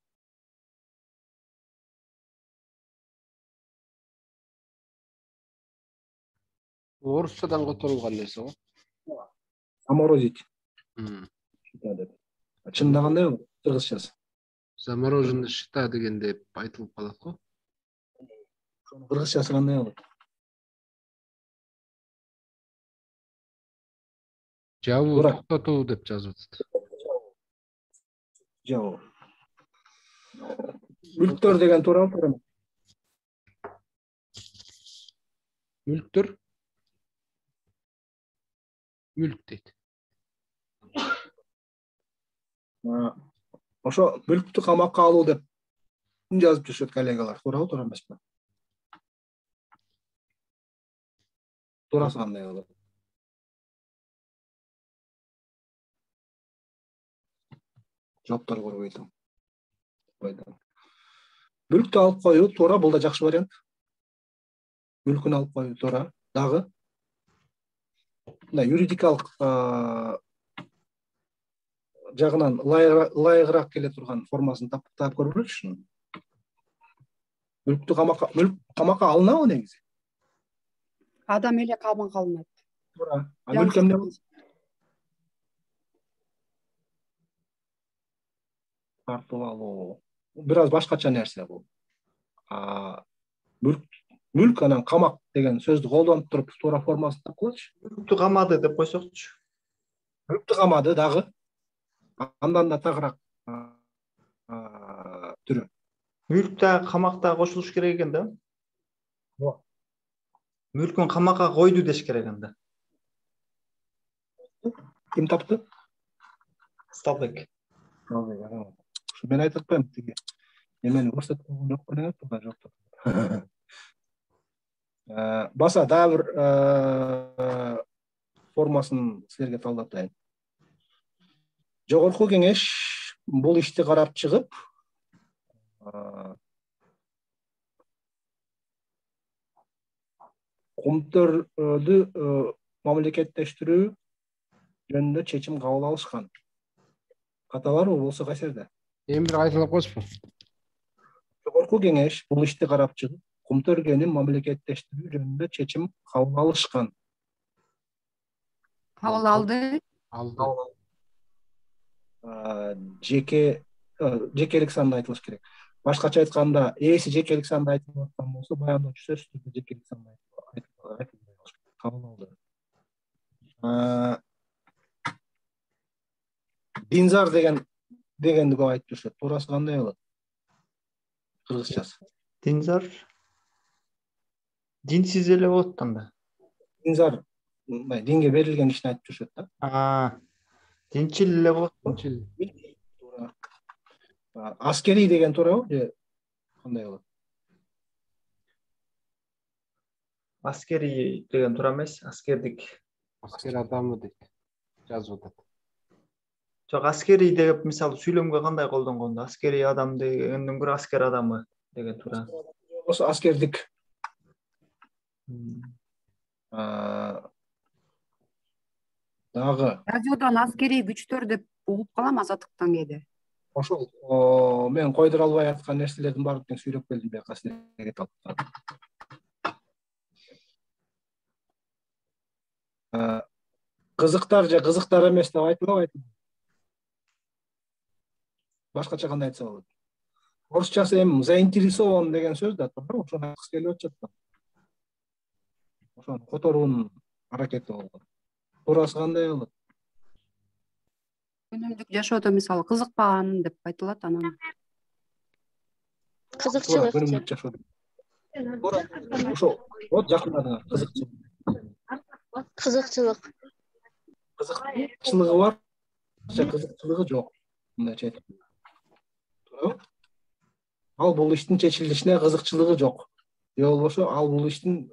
[SPEAKER 1] Орусчадан которулган нерсе го.
[SPEAKER 2] Заморозить. Чында кандай болот? Кыргызчасы.
[SPEAKER 1] Замороженный счета дегенде айтылып калат го.
[SPEAKER 2] Кыргызчасы кандай болот?
[SPEAKER 1] Жабуу, токтотуу деп жазып атат.
[SPEAKER 2] Жабуу. Мүлктөр деген туурабы?
[SPEAKER 1] Мүлктөр? Мүлк дейт.
[SPEAKER 2] Ошо мүлктү камакка алуу деп жазып жүрүшөт коллегалар. Туурабы, туура эмеспи? туурасы кандай болот? Жооптор көрбөй атам. Мүлктү алып коюу туура, бул да жакшы вариант. Мүлкүн алып коюу туура. Дагы мындай юридикалык жагынан ылайыгыраак келе турган формасын таап көрбөйчү. Мүлк камакка алынабы негизи?
[SPEAKER 8] Адам эле камакка алынат.
[SPEAKER 2] Туура. Мүлк эмне болот? Тартып алуу. Бир аз башкача нерсе бул. Мүлк анан камак деген сөздү колдонуп туруп туура формасын тапкылачы.
[SPEAKER 4] Мүлктү камады деп койсокчу.
[SPEAKER 2] Мүлктү камады дагы. Андан да тагыраак түрү.
[SPEAKER 4] Мүлк да камакта кошулуш керек экен да.
[SPEAKER 2] Ооба.
[SPEAKER 4] Мүлкүн камакка койду деш керек анда.
[SPEAKER 2] Ким тапты?
[SPEAKER 4] Сталбек.
[SPEAKER 2] Мен айтып атпаймынбы тиги. Эмени көрсөтүп койгон жок белең турган жок. Баса дагы бир формасын силерге талдатайын. Жогорку кеңеш бул ишти карап чыгып, Кумтөрдү мамлекеттештирүү жөнүндө чечим кабыл алышкан. Каталарбы болсо кайсерде?
[SPEAKER 1] Эми бир кайталап койсуңу.
[SPEAKER 2] Жогорку кеңеш бул ишти карап чыгып, Кумтөргөнү мамлекеттештирүү жөнүндө чечим кабыл алышкан.
[SPEAKER 8] Кабыл алды.
[SPEAKER 2] Жекелик санда айтылыш керек. Башкача айтканда, ээси жекелик санда айтылып аткан болсо, баяндоочу сөзсүз түрдө жекелик санда айтылып кабыл алды. Динзар дегенди көп айтып жүрүшөт. Туурасы кандай болот? Кыргызчасы.
[SPEAKER 4] Динзар динсиз эле болот анда.
[SPEAKER 2] Динзар динге берилген ишин айтып жүрүшөт да.
[SPEAKER 4] Динчил эле болот.
[SPEAKER 2] Туура. Аскери деген туурабы же кандай болот?
[SPEAKER 4] Аскери деген туура эмес, аскердик.
[SPEAKER 1] Аскер адамы дейт. Жазып атат.
[SPEAKER 4] Жок, аскери деп мисалы сүйлөмгө кандай колдонгондо, аскери адам дегенден көрө аскер адамы деген туура.
[SPEAKER 2] Болсо аскердик. Дагы
[SPEAKER 8] Радиодон аскерий күчтөр деп угуп калам азаттыктан кээде.
[SPEAKER 2] ошол мен койдура албай аткан нерселердин баардыгын сүйлөп келдим бияка силерге талкуу. Кызыктар же кызыктар эмес деп айтылабы? Башкача кандай айтса болот? Орусчасы эми заинтересован деген сөз да туура, ошону айткысы келип атышат да. Ошону которуунун аракети болгон. Туурасы кандай болот?
[SPEAKER 8] Күнүмдүк жашоодо мисалы кызыкпаган деп айтылат анан.
[SPEAKER 3] Кызыкчылык.
[SPEAKER 2] Күнүмдүк жашоодо. Ошол вот жакындадыңар, кызыкчылык.
[SPEAKER 3] Кызыкчылык.
[SPEAKER 2] Кызыкчылыгы бар, же кызыкчылыгы жок. Мындайча айтып. Туура. Ал бул иштин чечилишине кызыкчылыгы жок. Же болбосо ал бул иштин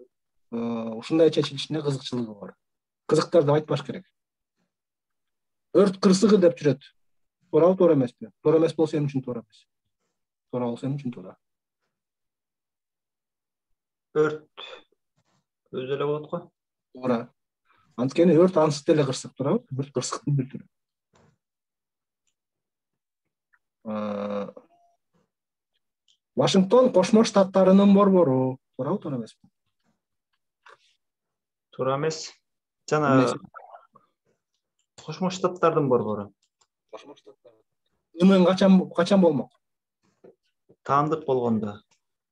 [SPEAKER 2] ушундай чечилишине кызыкчылыгы бар. Кызыктар деп айтпаш керек. Өрт кырсыгы деп жүрөт. Туурабы, туура эмеспи? Туура эмес болсо эмне үчүн туура эмес? Туура болсо эмне үчүн туура?
[SPEAKER 4] Өрт өзү эле болот го.
[SPEAKER 2] Туура. Анткени өрт ансыз деле кырсык, туурабы? Өрт кырсыктын бир түрү. Вашингтон Кошмо Штаттарынын борбору, туурабы, туура эмеспи?
[SPEAKER 4] Туура эмес. Жана Кошмо Штаттардын борбору.
[SPEAKER 2] Кошмо Штаттар. Ымын качан болмок?
[SPEAKER 4] Таандык болгондо.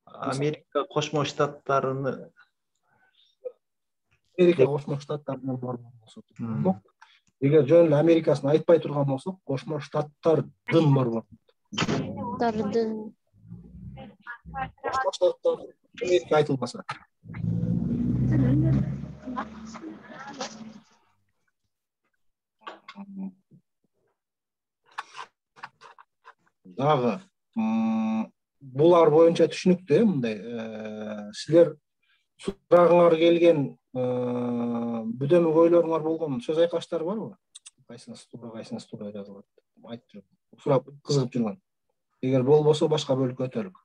[SPEAKER 4] Америка Кошмо Штаттарыны
[SPEAKER 2] Америка Кошмо Штаттарынын борбору болсо болмок. Эгер жөн эле Америкасын айтпай турган болсок, Кошмо Штаттардын борбору.
[SPEAKER 3] Тардын.
[SPEAKER 2] Кошмо Штаттар Америка айтылбаса. Дагы булар боюнча түшүнүктүү, мындай силер сурагыңар келген бүдөмүк ойлоруңар болгон сөз айкаштар барбы? Кайсыңыз туура жазылат? Айтып жүрүп, сурап кызыгып жүргөн. Эгер болбосо башка бөлүккө өтөлүк.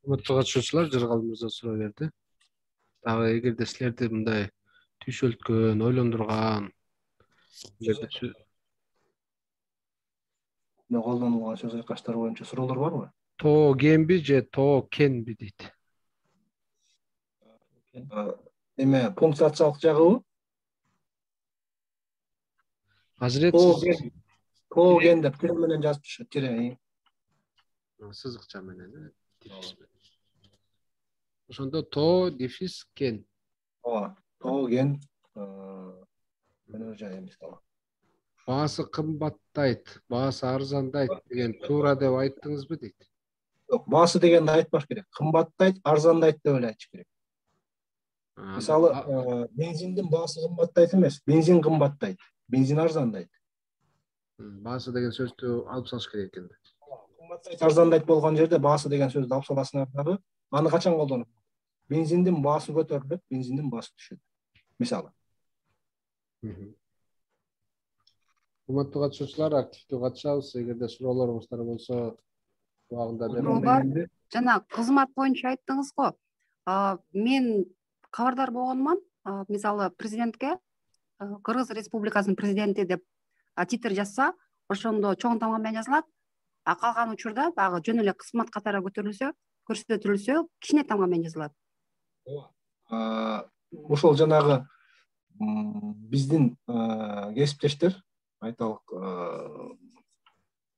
[SPEAKER 1] Урматтуу катышуучулар, Жаргал мырза суроо берди. Дагы эгерде силерди мындай түйшөлткөн, ойлондурган
[SPEAKER 2] Колдонулган сөз айкаштар боюнча суроолор барбы?
[SPEAKER 1] тоо кенби же тоо кенби дейт.
[SPEAKER 2] Эме пунктуациялык жагыбы?
[SPEAKER 1] Азырет
[SPEAKER 2] Тоо кен деп тире менен жазып түшөт, тире.
[SPEAKER 1] сызыкча менен, дефис менен. Ошондо тоо дефис кен.
[SPEAKER 2] Тоо кен менен жай мисалы.
[SPEAKER 1] Баасы кымбаттайт, баасы арзандайт деген туура деп айттыңызбы дейт.
[SPEAKER 2] Жок, баасы дегенди айтпаш керек. Кымбаттайт, арзандайт деп эле айтыш керек. Мисалы, бензиндин баасы кымбаттайт эмес, бензин кымбаттайт, бензин арзандайт.
[SPEAKER 1] Баасы деген сөздү алып салыш керек экен.
[SPEAKER 2] Кымбаттайт, арзандайт болгон жерде баасы деген сөздү алып саласыңар дагы, аны качан колдонот? Бензиндин баасы көтөрүлөт, бензиндин баасы түшөт. Мисалы.
[SPEAKER 1] Урматтуу катышуучулар, активдүү катышабыз. Эгерде суроолоруңуздар болсо, убагында
[SPEAKER 8] бериңиз. Жана кызмат боюнча айттыңыз го. Мен кабардар болгонмун. Мисалы, президентке Кыргыз Республикасынын президенти деп титр жазса, ошондо чоң тамга менен жазылат. Калган учурда баягы жөн эле кызмат катары көрсөтүлсө, кичине тамга менен жазылат.
[SPEAKER 2] Ошол жанагы биздин кесиптештер, айталык,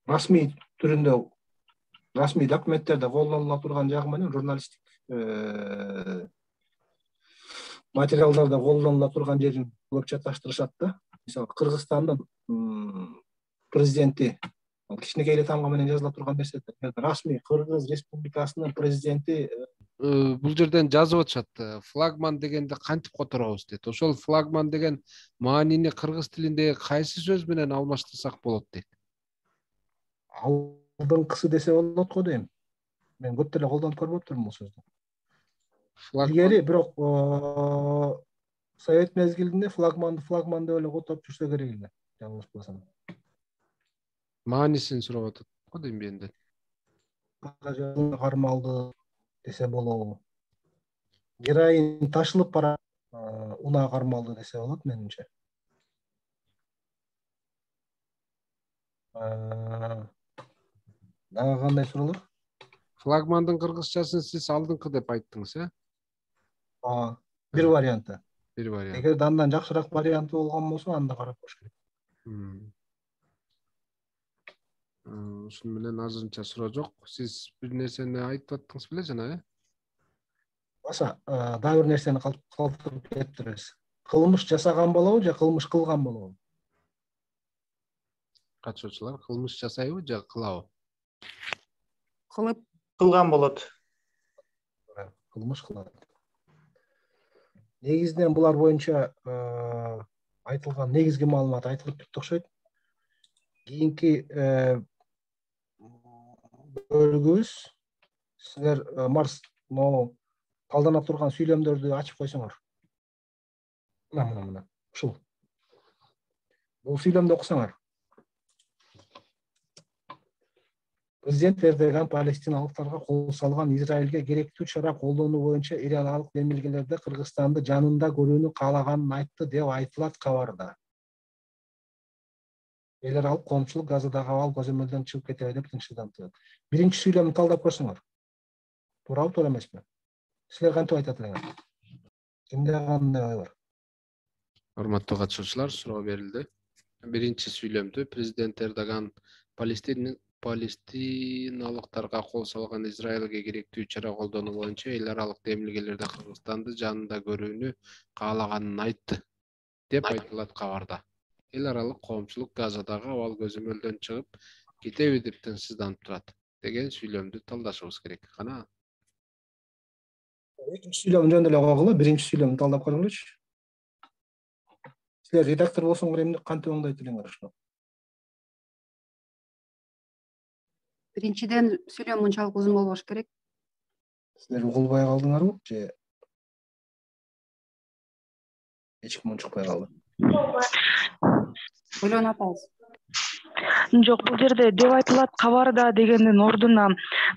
[SPEAKER 2] расмий түрүндө, расмий документтерде колдонула турган жагы менен журналисттик материалдарда колдонула турган жерин көп чаташтырышат да. Мисалы, Кыргызстандын президенти кичинекей эле тамга менен жазыла турган нерсе. Расмий Кыргыз Республикасынын президенти
[SPEAKER 1] бул жерден жазып атышат. Флагман дегенди кантип которобуз дейт. Ошол флагман деген маанини кыргыз тилинде кайсы сөз менен алмаштырсак болот дейт.
[SPEAKER 2] Алдыңкысы десе болот го дейм. Мен көп деле колдонуп көрбөптүрмүн бул сөздү. Илгери бирок Совет мезгилинде флагман деп эле которуп жүрсө керек эле, жаңылышпасам.
[SPEAKER 1] Маанисин сурап атат го дейм бенде.
[SPEAKER 2] Кармалды десе болобу. Героин ташылып бара, унаа кармалды десе болот менимче. Дагы кандай суроолор?
[SPEAKER 1] Флагмандын кыргызчасын сиз алдыңкы деп айттыңыз,
[SPEAKER 2] бир варианты.
[SPEAKER 1] Бир вариант.
[SPEAKER 2] Эгер андан жакшыраак варианты болгон болсо, анда карап коюш керек.
[SPEAKER 1] Ушуну менен азырынча суроо жок. Сиз бир нерсени айтып аттыңыз беле жана,
[SPEAKER 2] Баса, дагы бир нерсени калтырып кетиптирбиз. Кылмыш жасаган болобу же кылмыш кылган болобу?
[SPEAKER 1] Катышуучулар кылмыш жасайбы же кылабы?
[SPEAKER 4] Кылган болот.
[SPEAKER 2] Кылмыш кылат. Негизинен булар боюнча айтылган негизги маалымат айтылып бүттү окшойт. Кийинки бөлүгүбүз, силер Марс талдана турган сүйлөмдөрдү ачып койсоңор. Мына. Ушул. Бул сүйлөмдү окусаңар. Президент Эрдоган палестиналыктарга кол салган Израилге керектүү чара колдонуу боюнча иранлык демилгелерде Кыргызстанды жанында көрүүнү каалаганын айтты деп айтылат кабарда. Элер алып коомчулук Газадагы абал көзөмөлдөн чыгып кетеби деп тынчсыздантты. Биринчи сүйлөмдү талдап көрсөңөр. Туурабы, туура эмеспи? Силер кантип айтат элеңер? Кимде кандай ой бар?
[SPEAKER 1] Урматтуу катышуучулар, суроо берилди. Биринчи сүйлөмдү президент Эрдоган палестиналыктарга кол салган Израилге керектүү чара колдонуу боюнча эл аралык демилгелерде Кыргызстанды жанында көрүүнү каалаганын айтты деп айтылат кабарда. Эл аралык коомчулук Газадагы абал көзөмөлдөн чыгып кетеби деп тынчсызданып турат деген сүйлөмдү талдашыбыз керек. Кана
[SPEAKER 2] экинчи сүйлөм жөн эле койгула, биринчи сүйлөмдү талдап көрүңүлчү. Силер редактор болсоңор эмне кантип оңдойт элеңер ушуну?
[SPEAKER 8] Биринчиден сүйлөм мынчалык узун болбош керек.
[SPEAKER 2] Силер угулбай калдыңарбы же эч ким унчукпай калды.
[SPEAKER 8] Ойлонуп атабыз.
[SPEAKER 6] Жок, бул жерде деп айтылат кабарда дегендин ордуна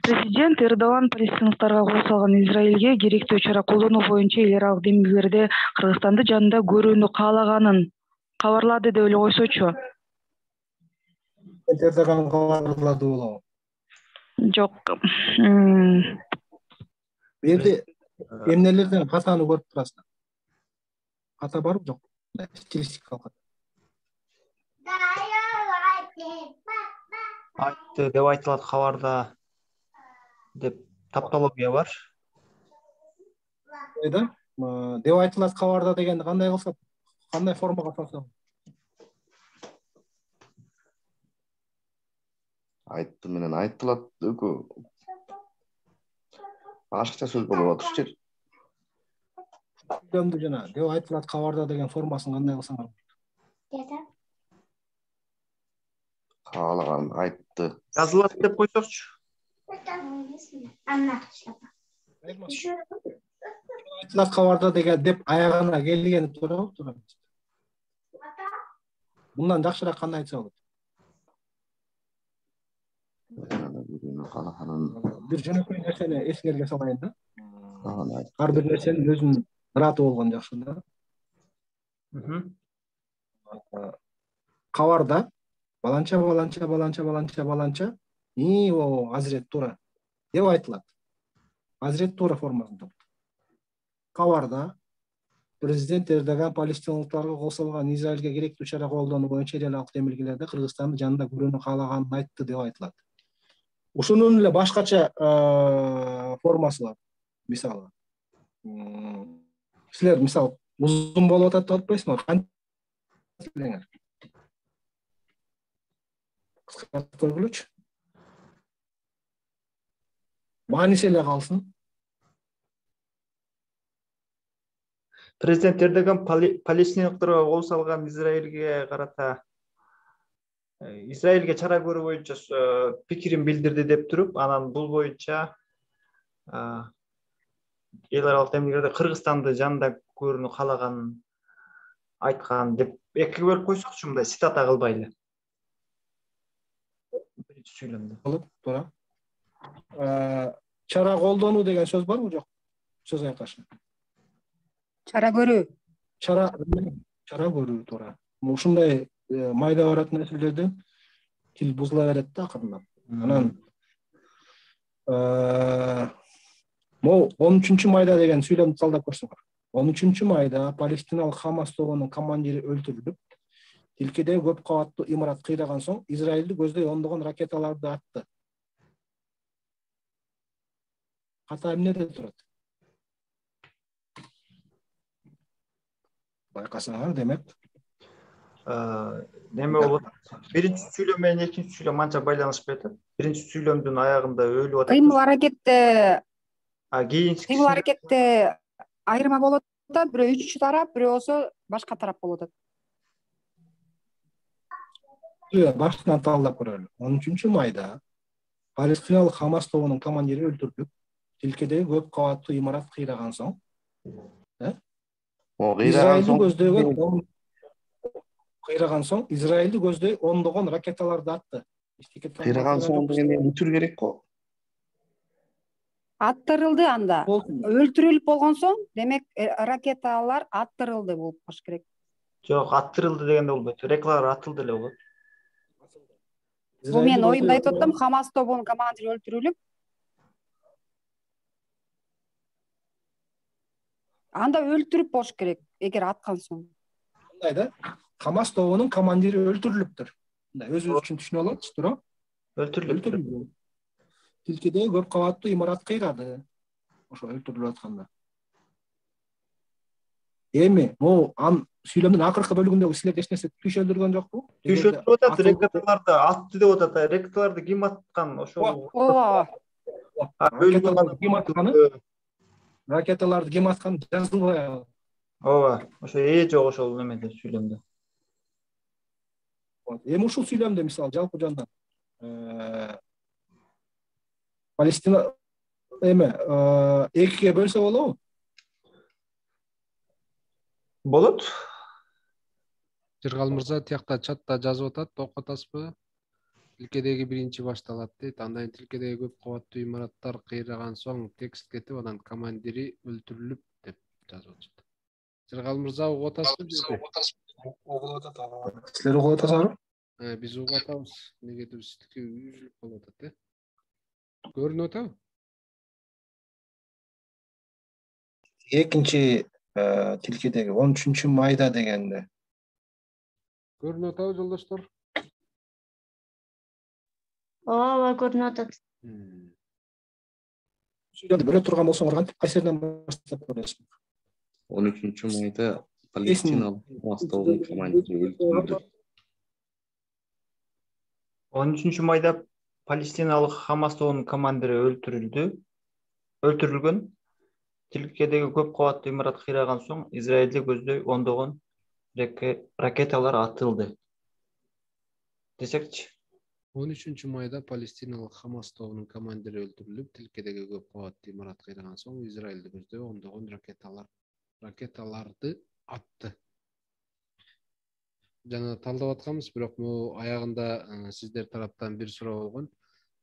[SPEAKER 6] президент Эрдоган палестиналыктарга кол салган Израилге керектүү чара колдонуу боюнча эл аралык демилгелерде Кыргызстанды жанында көрүүнү каалаганын кабарлады деп эле койсочу.
[SPEAKER 2] Эрдоган кабарлады болобу?
[SPEAKER 6] Жок.
[SPEAKER 2] Bu yerде эмнелерден катаны көрүп турасың? Ката барбы жок? Стилистикалык ката.
[SPEAKER 4] Айтты деп айтылат кабарда деп тавтология бар.
[SPEAKER 2] Ойда деп айтылат кабарда дегенди кандай кылса, кандай формага салса?
[SPEAKER 9] Айтты менен айтылат экөө башкача сөз болуп атышы жер.
[SPEAKER 2] Сөйлөмдү жана деп айтылат кабарда деген формасын кандай кылсаң?
[SPEAKER 9] Каалаган айтты.
[SPEAKER 4] Жазылат деп койсокчу.
[SPEAKER 2] Айтылат кабарда деген деп аягына келгени туурабы? Туура. Мындан жакшыраак кандай айтса болот? Бир жөнөкөй нерсени эсиңерге салайын да. Ар бир нерсенин өзүнүн ыраты болгон жакшы да. Кабарда баланча Азирет туура деп айтылат. Азирет туура формасын тапты. Кабарда президент Эрдоган палестиналыктарга кол салган Израилге керектүү чара колдонуу боюнча эл аралык демилгелерде Кыргызстанды жанында көрүүнү каалаганын айтты деп айтылат. Ушунун эле башкача формасы бар. Мисалы, силер мисалы узун болуп атат деп атпайсыңбы? Кантип кыскартып көргүлөчү. Мааниси эле калсын.
[SPEAKER 4] Президент Эрдоган палестиналыктарга кол салган Израилге карата Израилге чара көрүү боюнча пикирин билдирди деп туруп, анан бул боюнча эл аралык демилгелерде Кыргызстанды жанында көрүүнү каалаганын айткан деп экиге бөлүп койсокчу, мындай цитата кылбай эле. Биринчи сүйлөмдө.
[SPEAKER 2] Туура. Чара колдонуу деген сөз барбы жок? Сөз айкашы.
[SPEAKER 8] Чара көрүү.
[SPEAKER 2] Чара көрүү туура. Ушундай майда баратын нерселерден тил бузула берет да акырындап. Анан могу 13 майда деген сүйлөмдү талдап көрсөңөр. 13 майда Палестиналык Хамас тобунун командири өлтүрүлүп, тилкеде көп кабаттуу имарат кыйраган соң Израилди көздөй ондогон ракеталарды атты. Ката эмнеде турат? Байкасаңар, демек
[SPEAKER 4] неме болот? Биринчи сүйлөм менен экинчи сүйлөм анча байланышпай атат. Биринчи сүйлөмдүн аягында өлүп атат.
[SPEAKER 8] Кыймыл аракетте
[SPEAKER 4] кийинки
[SPEAKER 8] айырма болот да, бирөө үчүнчү тарап, бирөө болсо башка тарап болот атат.
[SPEAKER 2] Баштан талдап көрөлү. 13 майда Палестиналык Хамас тобунун командири өлтүрүлүп, тилкедеги көп кабаттуу имарат кыйраган соң, Израилди көздөй ондогон ракеталарды атты.
[SPEAKER 9] Кыйраган соң дегенде бүтүр керек го.
[SPEAKER 8] Аттырылды анда. Өлтүрүлүп болгон соң, демек ракеталар аттырылды болуп калыш керек.
[SPEAKER 4] Жок, аттырылды дегенде болбойт. Ракеталар атылды эле болот.
[SPEAKER 8] Бул мен оюмда айтып атам, Хамас тобунун командири өлтүрүлүп, анда өлтүрүп болуш керек, эгер аткан соң.
[SPEAKER 2] Кандай да? Хамас тобунун командири өлтүрүлүптүр. Мындай өзүбүз үчүн түшүнүп алабыз, туура? Өлтүрүлүп. Тилкеде көп кабаттуу имарат кыйрады. Ошо өлтүрүлүп атканда. Эми, могу сүйлөмдүн акыркы бөлүгүндөгү силерди эч нерсе түшөндүргөн жокпу?
[SPEAKER 4] Түшөндүрүп атат, ракеталарды атты деп атат. Ракеталарды ким аткан? Ошо.
[SPEAKER 2] Ракеталарды ким аткан жазылбай.
[SPEAKER 4] Ооба, ошо жок ошол немеде сүйлөмдө.
[SPEAKER 2] Эми ушул сүйлөмдө мисалы жалпы жандан Палестина экиге бөлсө болобу?
[SPEAKER 4] болот.
[SPEAKER 1] Жыргал мырза тиякта чатта жазып атат, окуп атасызбы? Тилкедеги биринчи башталат дейт. Андан тилкедеги көп кабаттуу имараттар кыйраган соң текст кетип, анан командири өлтүрүлүп деп жазып атышат. Жыргал мырза угуп атасызбы бизди?
[SPEAKER 2] Угулуп атат. Силер угулуп атасызбы?
[SPEAKER 1] Биз угуп атабыз. Негедир сиздики үзүлүп калып атат, Көрүнүп атабы?
[SPEAKER 2] Экинчи тилкедеги 13 майда дегенде.
[SPEAKER 1] Көрүнүп атабы жолдоштор?
[SPEAKER 3] ооба көрүнүп атат.
[SPEAKER 2] Сүйлөндү бөлө турган болсоңор кантип кайсы жерден баштап көрөсүң?
[SPEAKER 9] 13 майда Палестиналык Хамас тобунун командири өлтүрүлдү.
[SPEAKER 4] 13 майда Палестиналык Хамас тобунун командири өлтүрүлгөн. Тилкедеги көп кабаттуу имарат кыйраган соң Израилди көздөй ондогон ракеталар атылды. Десекчи.
[SPEAKER 1] 13 майда Палестиналык Хамас тобунун командири өлтүрүлүп, тилкедеги көп кабаттуу имарат кыйраган соң Израилди көздөй ондогон ракеталарды атты. Жана талдап атканбыз, бирок могу аягында сиздер тараптан бир суроо болгон.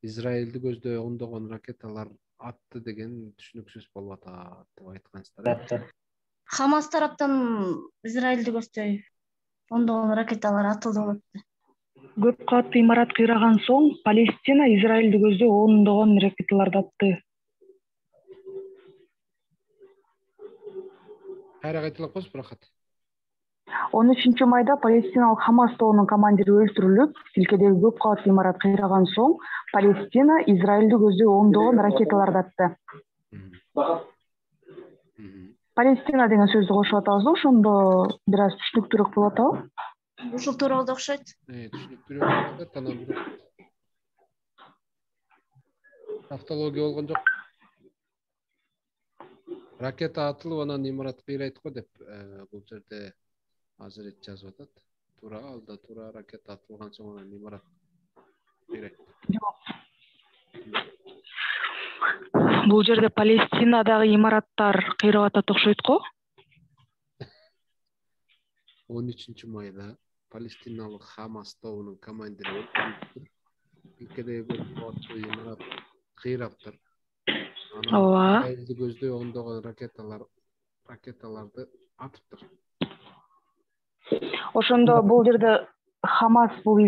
[SPEAKER 1] Израилди көздөй ондогон ракеталар атты деген түшүнүксүз болуп атат деп айткансыздар.
[SPEAKER 3] Хамас тараптан Израилди көздөй ондогон ракеталар атылды болот.
[SPEAKER 6] Көп кабаттуу имарат кыйраган соң Палестина Израилди көздөй ондогон ракеталарды атты.
[SPEAKER 1] Кайра кайталап коесуз, Бурахат?
[SPEAKER 6] 13 майда Палестиналык Хамас тобунун командири өлтүрүлүп, тилкедеги көп кабаттуу имарат кыйраган соң Палестина Израилди көздөй ондогон ракеталарды атты. Палестина деген сөздү кошуп атабыз, ошондо бир аз түшүнүктүүрөөк болуп атабы?
[SPEAKER 3] Ушул туура болду окшойт.
[SPEAKER 1] Түшүнүктүүрөөк болуп атат, анан бирок автология болгон жок. Ракета атылып, анан имарат кыйрайт го деп бул жерде азыр жазып атат. Туура, алда туура ракета атылган соң анан имарат кыйрайт.
[SPEAKER 6] Бул жерде Палестинадагы имараттар кыйрап атат окшойт го.
[SPEAKER 1] 13 майда Палестиналык Хамас тобунун командири өлтүрүлүп, тилкедеги көп кабаттуу имарат кыйраптыр.
[SPEAKER 6] Ооба.
[SPEAKER 1] Израилди көздөй ондогон ракеталарды атыптыр.
[SPEAKER 6] Ошондо бул жерде Хамас бул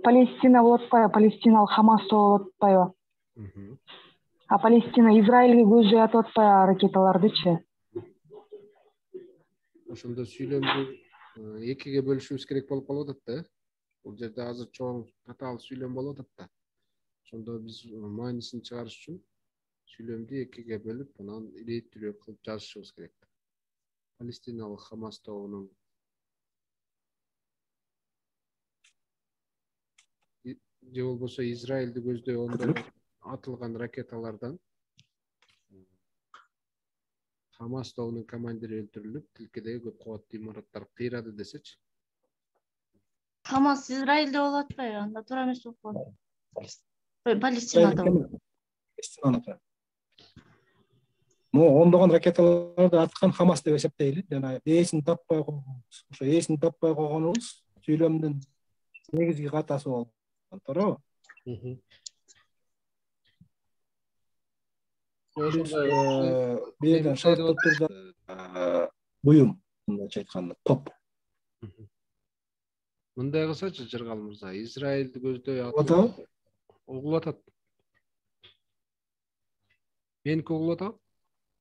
[SPEAKER 6] Палестина болуп атпайбы? Палестиналык Хамас тобу болуп атпайбы? А Палестина Израилге көздөй атып атпайбы ракеталардычы?
[SPEAKER 1] Ошондо сүйлөмдү экиге бөлүшүбүз керек болуп калып атат да. Бул жерде азыр чоң татаал сүйлөм болуп атат да. Ошондо биз маанисин чыгарыш үчүн сүйлөмдү экиге бөлүп, анан ирээттүүлөк кылып жазышыбыз керек. Палестиналык Хамас тобунун же болбосо Израилди көздөй ондогон атылган ракеталардан Хамас тобунун командири өлтүрүлүп, тилкедеги көп кабаттуу имараттар кыйрады десечи.
[SPEAKER 3] Хамас Израилде болуп атпайбы? Анда туура эмес болуп калат. Палестинада.
[SPEAKER 2] Палестинада. Могу ондогон ракеталарды аткан Хамас деп эсептейли. Жана ээсин таппай койгонубуз. Ошо ээсин таппай койгонубуз сүйлөмдүн негизги катасы болуп туурабы? Бирден шарттуу түрдө буюм, мындайча айтканда, топ.
[SPEAKER 1] Мындай кылсачы, Жыргал мырза, Израилди көздөй
[SPEAKER 2] атып
[SPEAKER 1] угулуп атат. Меники угулуп атабы?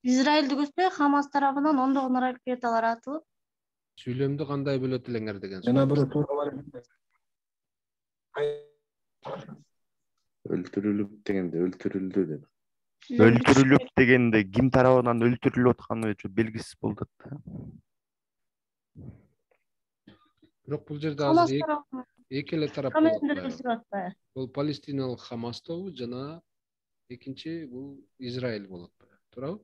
[SPEAKER 3] Израилди көздөй Хамас тарабынан ондогон ракеталар атылып,
[SPEAKER 1] Сүйлөмдү кандай бөлөт элеңер деген
[SPEAKER 2] жана бирөө туура бар.
[SPEAKER 9] Өлтүрүлүп дегенде өлтүрүлдү деп.
[SPEAKER 10] Өлтүрүлүп дегенде ким тарабынан өлтүрүлүп атканы белгисиз болуп атат да.
[SPEAKER 1] Бирок бул жерде азыр эки эле тарап болуп атпайбы? Бул Палестиналык Хамас тобу жана экинчи бул Израиль болуп атпайбы? Туурабы?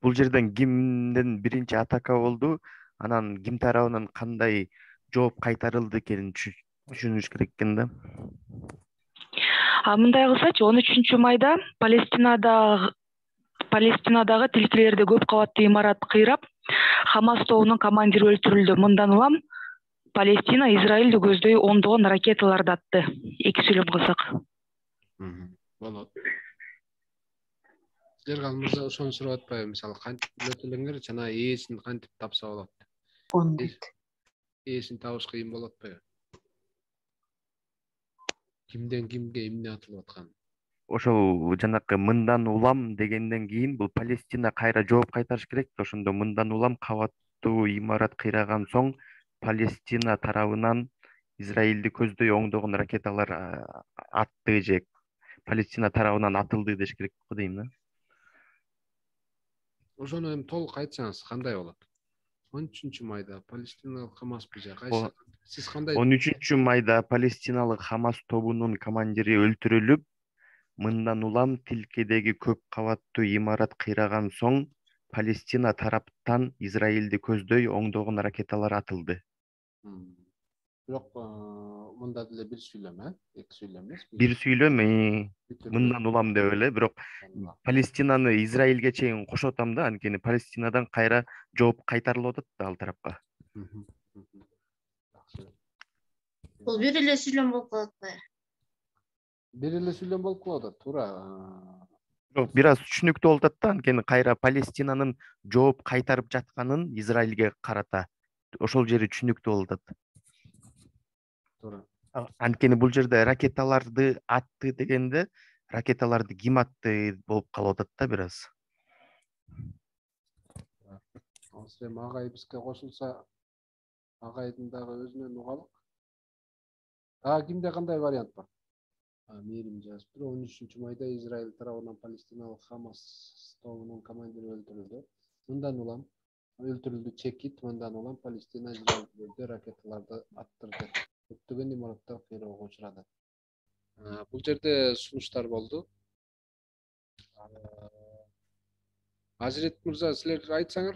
[SPEAKER 10] Бул жерден кимден биринчи атака болду, анан ким тарабынан кандай жооп кайтарылды экенин түшүнүш керек экен да.
[SPEAKER 6] Мындай кылсачы, 13 майда Палестинада Палестинадагы тилкелерде көп кабаттуу имарат кыйрап, Хамас тобунун командири өлтүрүлдү. Мындан улам Палестина Израилди көздөй ондогон ракеталарды атты. Эки сүйлөм кылсак.
[SPEAKER 1] Болот. Силерге ал мырза ошону сурап атпайбы? Мисалы кантип билет элеңер, жана ээсин кантип тапса болот? Ээсин табыш кыйын болуп атпайбы? Кимден кимге эмне атылып аткан?
[SPEAKER 10] Ошол жанакы мындан улам дегенден кийин бул Палестина кайра жооп кайтарыш керек. Ошондо мындан улам кабаттуу имарат кыйраган соң Палестина тарабынан Израилди көздөй оңдогон ракеталар атты же Палестина тарабынан атылды деш керек го дейм да.
[SPEAKER 1] Ошону эми толук айтсаңыз кандай болот? 13 майда Палестиналык Хамаспы же кайсы? Сиз кандай?
[SPEAKER 10] 13 майда Палестиналык Хамас тобунун командири өлтүрүлүп, мындан улам тилкедеги көп кабаттуу имарат кыйраган соң Палестина тараптан Израилди көздөй оңдогон ракеталар атылды.
[SPEAKER 1] Бирок мында деле бир сүйлөм, эки сүйлөм эмес.
[SPEAKER 10] Бир сүйлөм мындан улам деп эле, бирок Палестинаны Израилге чейин кошотам да, анткени Палестинадан кайра жооп кайтарылып атат да ал тарапка.
[SPEAKER 3] Бул бир эле сүйлөм болуп калат атпайбы?
[SPEAKER 1] Бир эле сүйлөм болуп калып атат, туура.
[SPEAKER 10] Бирок бир аз түшүнүктүү болуп атат да, анткени кайра Палестинанын жооп кайтарып жатканын Израилге карата ошол жери түшүнүктүү болуп атат.
[SPEAKER 1] Туура.
[SPEAKER 10] Анткени бул жерде ракеталарды атты дегенде, ракеталарды ким атты болуп калып атат да бир аз.
[SPEAKER 1] Азыр эми агай бизге кошулса, агайдын дагы өзүнөн угалык. Кимде кандай вариант бар? Мээрим жазып тур. 13 майда Израиль тарабынан Палестиналык Хамас тобунун командири өлтүрүлдү. Мындан улам өлтүрүлдү чекит, мындан улам Палестина Израилде ракеталарды аттырды. Көптөгөн имараттар кыйроого учурады. Бул жерде сунуштар болду. Азирет мырза, силер айтсаңар,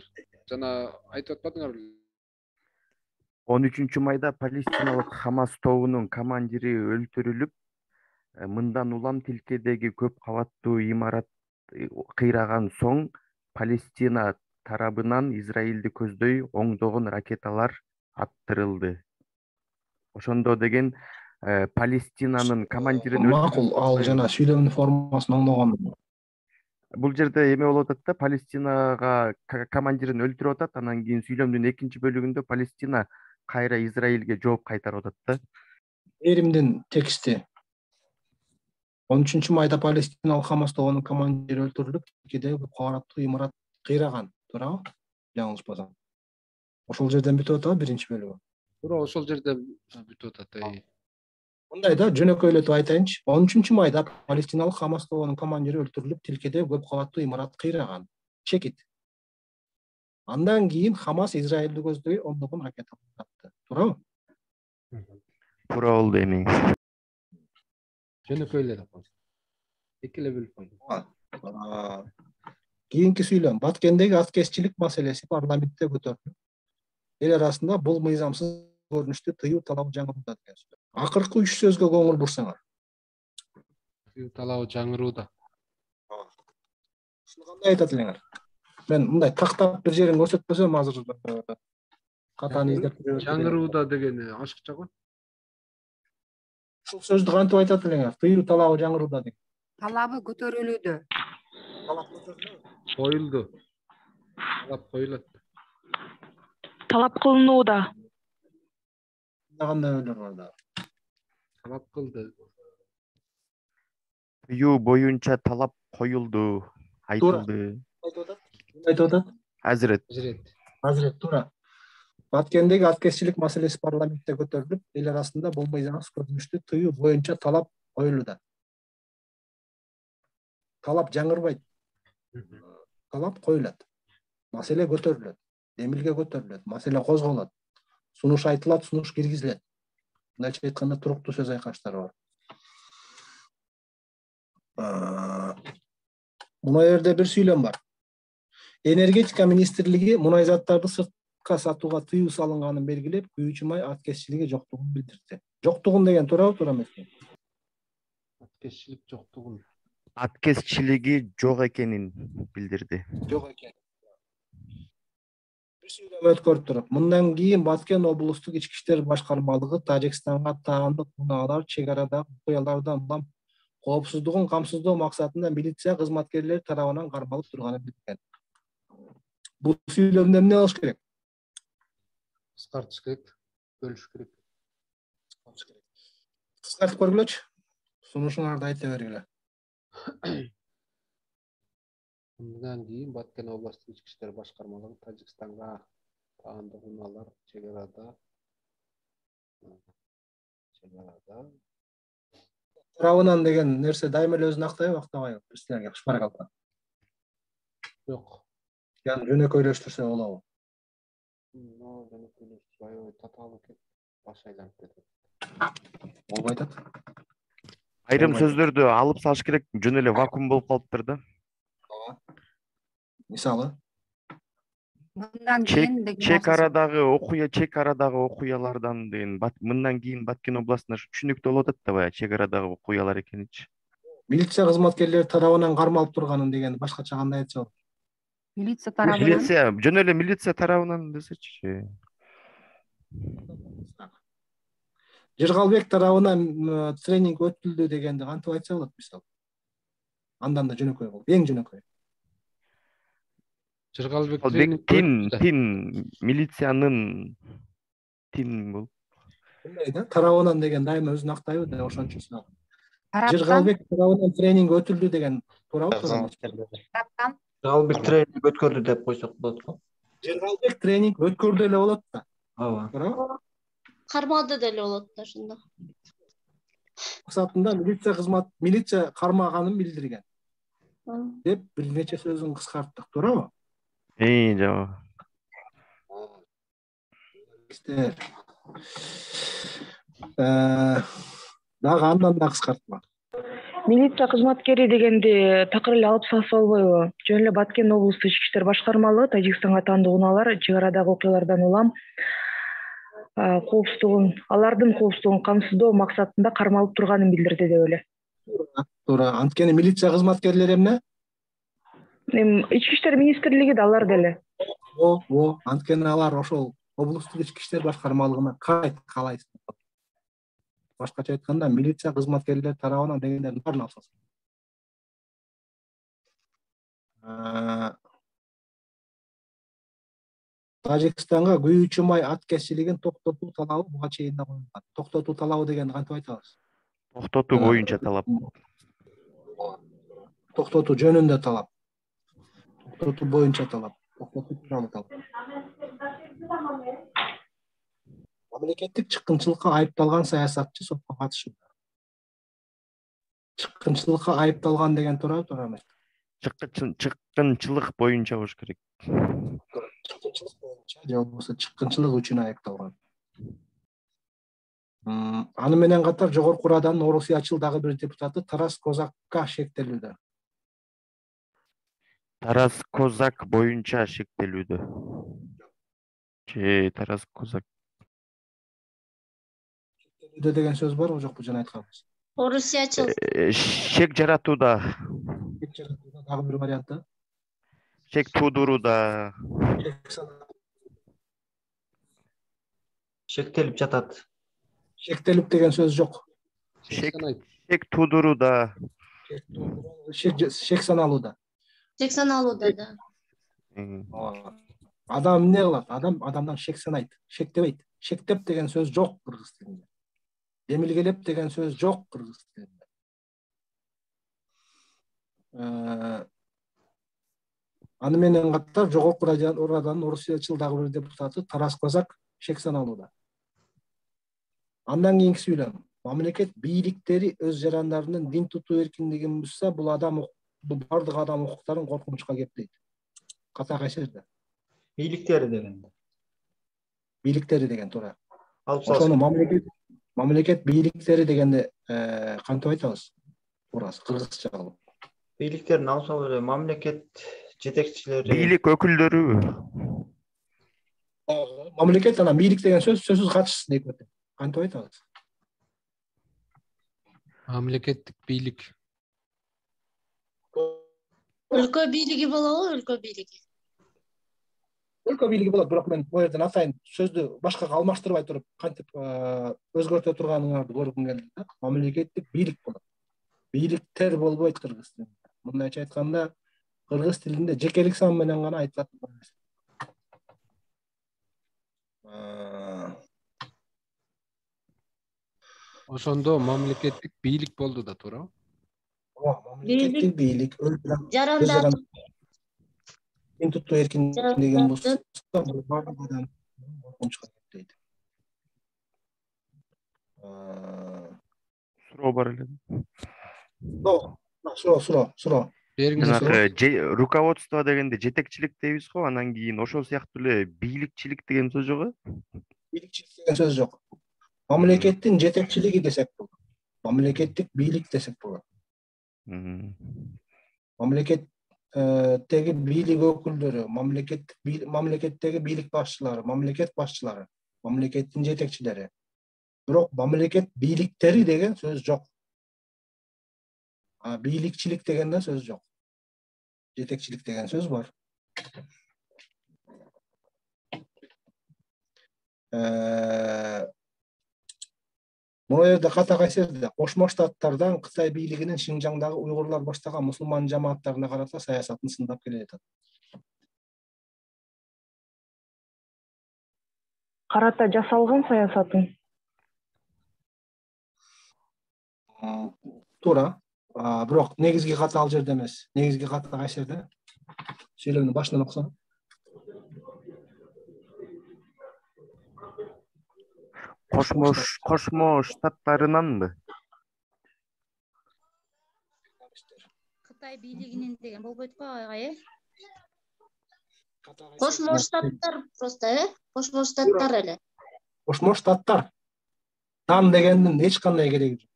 [SPEAKER 1] жана айтып атпадыңарбы?
[SPEAKER 10] 13 майда Палестиналык Хамас тобунун командири өлтүрүлүп, мындан улам тилкедеги көп кабаттуу имарат кыйраган соң Палестина тарабынан Израилди көздөй оңдогон ракеталар аттырылды. Ошондо деген Палестинанын командирин
[SPEAKER 2] макул, ал жана сүйлөмдүн формасын оңдогон.
[SPEAKER 10] Бул жерде эме болуп атат да, Палестинага командирин өлтүрүп атат, анан кийин сүйлөмдүн экинчи бөлүгүндө Палестина кайра Израилге жооп кайтарып атат да.
[SPEAKER 2] Эримдин тексти 13 майда Палестиналык Хамас тобунун командири өлтүрүлүп, тилкедеги көп кабаттуу имарат кыйраган, туурабы? Жаңылышпасам. Ошол жерден бүтүп атабы биринчи бөлүгү?
[SPEAKER 1] Туура, ошол жерден бүтүп атат.
[SPEAKER 2] Мындай да, жөнөкөйлөтүп айтайынчы. 13 майда Палестиналык Хамас тобунун командири өлтүрүлүп, тилкедеги көп кабаттуу имарат кыйраган. Чекит. Андан кийин Хамас Израилди көздөй оңдогон ракеталарды атты. Туурабы?
[SPEAKER 10] Туура болду эми.
[SPEAKER 1] Жөнөкөйлөп койду. Эки эле бөлүп койду.
[SPEAKER 2] Кийинки сүйлөм. Баткендеги аткезчилик маселеси парламентте көтөрүлүп, эл арасында бул мыйзамсыз көрүнүштү тыюу талабы жаңырууда деген сүйлөм. Акыркы 3 сөзгө көңүл бурсаңар.
[SPEAKER 1] Тыюу талабы жаңырууда.
[SPEAKER 2] Ушуну кандай айтат элеңер? Мен мындай тактап бир жерин көрсөтпөсөм азыр катаны издеп
[SPEAKER 1] жаңырууда дегени ашыкча го.
[SPEAKER 2] Ушул сөздү кантип айтат элеңер? Тыюу талабы жаңырууда деген.
[SPEAKER 8] Талабы көтөрүлүүдө.
[SPEAKER 2] Талап көтөрүлөбү?
[SPEAKER 1] Коюлду. Талап коюлат.
[SPEAKER 6] Талап кылынууда.
[SPEAKER 2] Кандай ойлор бар да?
[SPEAKER 1] Талап кылды.
[SPEAKER 10] Тыюу боюнча талап коюлду, айтылды.
[SPEAKER 2] Айтып атат?
[SPEAKER 1] Азирет.
[SPEAKER 2] Азирет, туура. Баткендеги аткезчилик маселеси парламентте көтөрүлүп, эл арасында бул мыйзамсыз көрүнүштү тыюу боюнча талап коюлууда. Талап жаңырбайт. Талап коюлат. Маселе көтөрүлөт. Демилге көтөрүлөт. Маселе козголот. Сунуш айтылат, сунуш киргизилет. Мындайча айтканда туруктуу сөз айкаштары бар. Мына жерде бир сүйлөм бар. Энергетика министрлиги мунай заттарды сыртка сатууга тыюу салынганын белгилеп, күйүүчү май аткезчилиги жоктугун билдирди. Жоктугун деген туурабы, туура эмеспи?
[SPEAKER 1] Аткезчилик жоктугун.
[SPEAKER 10] аткезчилиги жок экенин билдирди.
[SPEAKER 2] Жок экен. Бир сүйлөмө өткөрүп туруп, мындан кийин Баткен облустук ички иштер башкармалыгы Тажикстанга таандык унаалар чек арадагы окуялардан улам коопсуздугун камсыздоо максатында милиция кызматкерлери тарабынан кармалып турганын билдирген. Бул сүйлөмдө эмне кылыш керек?
[SPEAKER 1] Кыскартыш керек, бөлүш керек.
[SPEAKER 2] Кыскартып көргүлөчү. Сунушуңарды айта бергиле.
[SPEAKER 1] Мындан кийин Баткен областык ички иштер башкармалыгы Тажикстанга таандык унаалар чек арада
[SPEAKER 2] тарабынан деген нерсе дайыма эле өзүн актайбы, актабайбы? Силерге ышпар калган.
[SPEAKER 1] жок.
[SPEAKER 2] Яны жөнөкөйлөштүрсө болобу?
[SPEAKER 1] Жөнөкөйлөштүрүп аябай татаалуу кетип, баш айланып кетет.
[SPEAKER 2] Болбой атат.
[SPEAKER 10] Айрым сөздөрдү алып салыш керек, жөн эле вакуум болуп калыптыр да.
[SPEAKER 2] Мисалы,
[SPEAKER 8] мындан кийин
[SPEAKER 10] чек арадагы окуялардан деген мындан кийин Баткен областында түшүнүктүү болуп атат да баягы чек арадагы окуялар экеничи.
[SPEAKER 2] милиция кызматкерлери тарабынан кармалып турганын деген башкача кандай айтса болот?
[SPEAKER 8] Милиция тарабынан.
[SPEAKER 10] Милиция, жөн эле милиция тарабынан десечи.
[SPEAKER 2] Жыргалбек тарабынан тренинг өтүлдү дегенди кантип айтса болот мисалы? Андан да жөнөкөй болуп, эң жөнөкөй.
[SPEAKER 1] Жыргалбек
[SPEAKER 10] тин милициянын тин болуп.
[SPEAKER 2] Мындай да, тарабынан деген дайыма өзүн актайбы да ошончо сунат.
[SPEAKER 8] Тараптан.
[SPEAKER 2] Жыргалбек тарабынан тренинг өтүлдү деген туурабы?
[SPEAKER 8] Тараптан.
[SPEAKER 4] Жыргалбек тренинг өткөрдү деп койсок болот го.
[SPEAKER 2] Жыргалбек тренинг өткөрдү эле болот да.
[SPEAKER 4] Ооба.
[SPEAKER 2] Туурабы?
[SPEAKER 3] Кармады деле болот да ошондо.
[SPEAKER 2] Максатында милиция кармаганын билдирген. Деп бир нече сөзүн кыскарттык, туурабы?
[SPEAKER 10] Жок.
[SPEAKER 2] Дагы андан да кыскартма.
[SPEAKER 6] Милиция кызматкери дегенди такыр эле алып салса болбойбу? Жөн эле Баткен облустук ички иштер башкармалыгы Тажикстанга таандык унаалар чек арадагы окуялардан улам алардын коопсуздугун камсыздоо максатында кармалып турганын билдирди деп эле.
[SPEAKER 2] Туура. Анткени милиция кызматкерлери эмне?
[SPEAKER 6] Ички иштер министрлиги да алар деле.
[SPEAKER 2] Анткени алар ошол облустук ички иштер башкармалыгына калайсың. Башкача айтканда, милиция кызматкерлери тарабынан дегендердин баарын алып салсын. Тажикстанга күйүүчү май аткезчилигин токтотуу талабы буга чейин да коюлган. Токтотуу талабы дегенди кантип айтабыз?
[SPEAKER 10] Токтотуу боюнча талап.
[SPEAKER 2] Токтотуу жөнүндө талап. Токтотуу боюнча талап. Токтотуу тууралуу талап. Мамлекеттик чыккынчылыкка айыпталган саясатчы сотко катышууда. Чыккынчылыкка айыпталган деген туура эмес?
[SPEAKER 10] Чыккынчылык боюнча болуш керек.
[SPEAKER 2] Чыккынчылык боюнча же болбосо чыккынчылык үчүн айыпталган. Аны менен катар Жогорку Раданын орусиячыл дагы бир депутаты Тарас Козакка шектелүүдө.
[SPEAKER 10] Тарас Козак боюнча шектелүүдө. Тарас Козак. Шектелүүдө
[SPEAKER 2] деген сөз барбы жокпу жана айтканбыз?
[SPEAKER 3] Орусиячыл.
[SPEAKER 10] Шек жаратууда.
[SPEAKER 2] Шек жаратууда дагы бир варианты.
[SPEAKER 10] Шек туудурууда.
[SPEAKER 4] Шектелип жатат.
[SPEAKER 2] Шектелип деген сөз жок.
[SPEAKER 10] Шек туудурууда.
[SPEAKER 2] Шек саналууда.
[SPEAKER 3] Шек саналууда да.
[SPEAKER 2] Адам эмне кылат? Адамдан шек санайт, шектебейт. Шектеп деген сөз жок кыргыз тилинде. Демилгелеп деген сөз жок кыргыз тилинде. Аны менен катар Жогорку Раданын орусиячыл дагы бир депутаты Тарас Козак шек саналууда. Андан кийинки сүйлөм. Мамлекет бийликтери өз жарандарынын дин тутуу эркиндигин бузса, бул бардык адам укуктарын коркунучка кептейт. Ката кайсы жерде?
[SPEAKER 4] Бийликтери дегенде.
[SPEAKER 2] Бийликтери деген туура. Ошону мамлекет бийликтери дегенде кантип айтабыз? Туурасы кыргызча кылып.
[SPEAKER 4] Бийликтерин алса эле мамлекет жетекчилери.
[SPEAKER 10] Бийлик өкүлдөрү.
[SPEAKER 2] Мамлекет анан бийлик деген сөзсүз катышсын деп кетет. Кантип айтабыз?
[SPEAKER 1] Мамлекеттик бийлик.
[SPEAKER 3] Өлкө бийлиги болобу, өлкө бийлиги.
[SPEAKER 2] Өлкө бийлиги болот, бирок мен бул жерден атайын сөздү башкага алмаштырбай туруп кантип өзгөртө турганыңарды көргүм келди да. Мамлекеттик бийлик болот. Бийликтер болбойт кыргыз тилинде. Мындайча айтканда, кыргыз тилинде жекелик сан менен гана айтылат.
[SPEAKER 1] Ошондо мамлекеттик бийлик болду да туурабы?
[SPEAKER 2] Мамлекеттик бийлик
[SPEAKER 3] Жарандат.
[SPEAKER 2] Эн тутуу эркин деген болсо, бул бардык адам коркунучка кетпейт.
[SPEAKER 10] Суроо бар эле.
[SPEAKER 2] Суроо.
[SPEAKER 10] Жанагы руководство дегенде жетекчилик дейбиз го, анан кийин ошол сыяктуу эле бийликчилик деген сөз жокпу?
[SPEAKER 2] Бийликчилик деген сөз жок. Мамлекеттин жетекчилиги десек болот. Мамлекеттик бийлик десек болот. Мамлекеттеги бийлик өкүлдөрү, мамлекеттеги бийлик башчылары, мамлекет башчылары, мамлекеттин жетекчилери. Бирок мамлекет бийликтери деген сөз жок. Бийликчилик деген да сөз жок. Жетекчилик деген сөз бар. Мына жерде ката кайсерде Кошмо Штаттардан Кытай бийлигинин Шинжаңдагы уйгурлар баштаган мусулман жамааттарына карата саясатын сындап келе жатат.
[SPEAKER 6] Карата жасалган саясатын.
[SPEAKER 2] Туура. Бирок негизги ката ал жерде эмес. Негизги ката кайсерде? Сүйлөмдүн башынан окусаң.
[SPEAKER 10] Кошмо Штаттарынанбы?
[SPEAKER 3] Кытай бийлигинин деген болбойт го агай, Кошмо Штаттар просто, Кошмо Штаттар эле.
[SPEAKER 2] Кошмо Штаттар. Дан дегендин эч кандай кереги жок.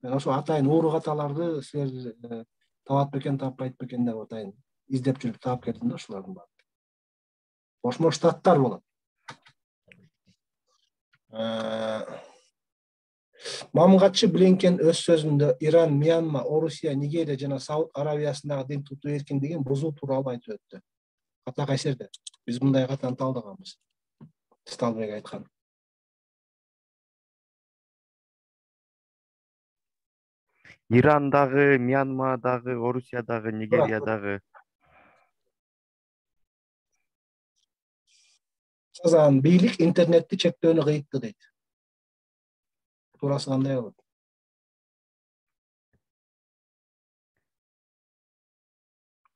[SPEAKER 2] Мен ошо атайын ууру каталарды силер табат бекен, таппайт бекен деп атайын издеп жүрүп таап келдим да ошолордун баарын. Кошмо Штаттар болот. Мамгатчы Блинкен өз сөзүндө Иран, Мьянма, Орусия, Нигерия жана Сауд Арабиясындагы дин тутуу эркиндигин бузуу тууралуу айтып өттү. Ката кайсерде? Биз мындай катаны талдаганбыз. Сталбек айткан.
[SPEAKER 10] Ирандагы, Мьянмадагы, Орусиядагы, Нигериядагы.
[SPEAKER 2] Жазган бийлик интернетти чектөөнү кыйытты дейт. Туурасы кандай болот?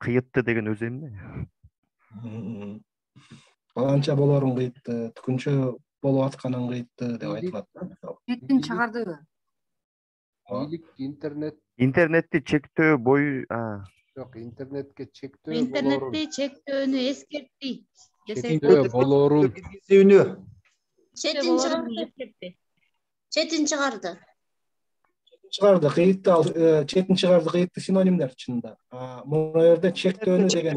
[SPEAKER 10] Кыйытты деген өзү эмне?
[SPEAKER 2] Баланча болорун кыйытты, түкүнчө болуп атканын кыйытты деп айтылат.
[SPEAKER 8] Чектен чыгарды.
[SPEAKER 1] Бийлик
[SPEAKER 10] интернетти чектөө бою,
[SPEAKER 1] жок, интернетке чектөө
[SPEAKER 3] Интернетти чектөөнү эскертти.
[SPEAKER 1] Чектөө болорун
[SPEAKER 2] киргизүүнү
[SPEAKER 3] Четин чыгарды.
[SPEAKER 2] Чыгарды, кыйытты ал, четин чыгарды, кыйытты синонимдер чынында. Мына жерде чектөөнү деген.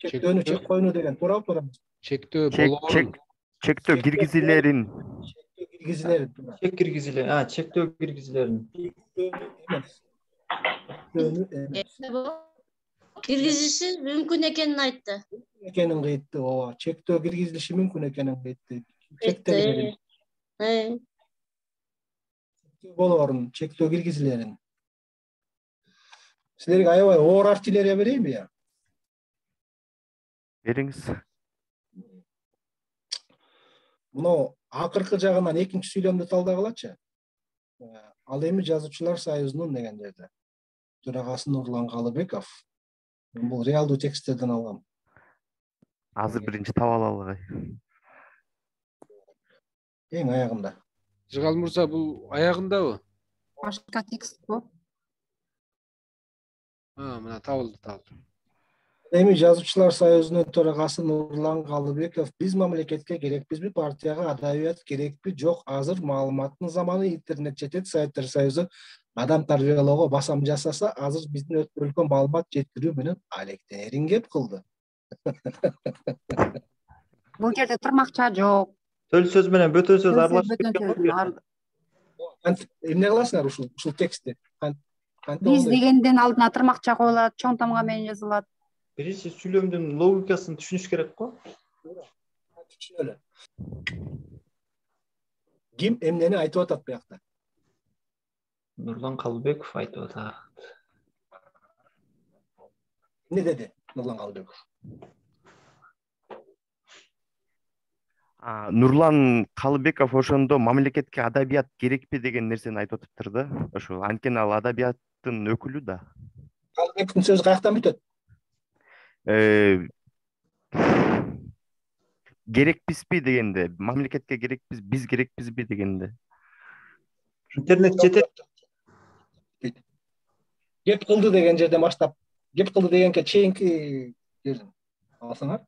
[SPEAKER 2] Чектөөнү чек коюну деген туурабы?
[SPEAKER 1] Чектөө болорун.
[SPEAKER 10] Чектөө киргизилерин.
[SPEAKER 4] Чек киргизилер. Чектөө киргизилерин.
[SPEAKER 3] Киргизиши мүмкүн экенин айтты.
[SPEAKER 2] Экенин кыйтты, ооба. Чектөө киргизилиши мүмкүн экенин кыйтты. Болорун, чектөө киргизилерин. Силерге аябай оор артиллерия берейинби я?
[SPEAKER 10] Бериңиз.
[SPEAKER 2] Мына акыркы жагынан экинчи сүйлөмдү талдагылачы. Ал эми Жазуучулар союзунун деген жерде. Төрагасы Нурлан Калыбеков. Бул реалдуу тексттерден алгам.
[SPEAKER 10] Азыр биринчи таап алалы.
[SPEAKER 2] Эң аягында.
[SPEAKER 1] Жыгал Мырза, бул аягындабы?
[SPEAKER 8] Башка текст го.
[SPEAKER 1] Мына табылды.
[SPEAKER 2] Эми Жазуучулар союзунун төрагасы Нурлан Калыбеков биз мамлекетке керекпизби, партияга адабият керекпи, жок, азыр маалыматтын заманы, интернет жетет, сайттар союзу адам тарбиялоого басам жасаса, азыр биздин өлкө маалымат жеткирүү менен алектенерин кеп кылды.
[SPEAKER 8] Бул жерде тырмакча жок.
[SPEAKER 4] Төл сөз менен бөтөн сөз аралашып кеткен.
[SPEAKER 2] Эмне кыласыңар ушул текстти?
[SPEAKER 8] Биз дегенден алдына тырмакча коюлат, чоң тамга менен жазылат.
[SPEAKER 4] Биринчи сүйлөмдүн логикасын түшүнүш керек го.
[SPEAKER 2] Түшүнөлү. Ким эмнени айтып атат буякта?
[SPEAKER 4] Нурлан Калыбеков айтып атат.
[SPEAKER 2] Не деди Нурлан Калыбеков?
[SPEAKER 10] Нурлан Калыбеков ошондо мамлекетке адабият керекпи деген нерсени айтып атыптыр да. Ошо анткени ал адабияттын өкүлү да.
[SPEAKER 2] Калыбековдун сөзү каяктан бүтөт?
[SPEAKER 10] Керекпизби дегенде, мамлекетке керекпиз, биз керекпизби дегенде.
[SPEAKER 4] Интернет жетет.
[SPEAKER 2] Кеп кылды деген жерден баштап, кеп кылды дегенге чейинки жерден алсаңар.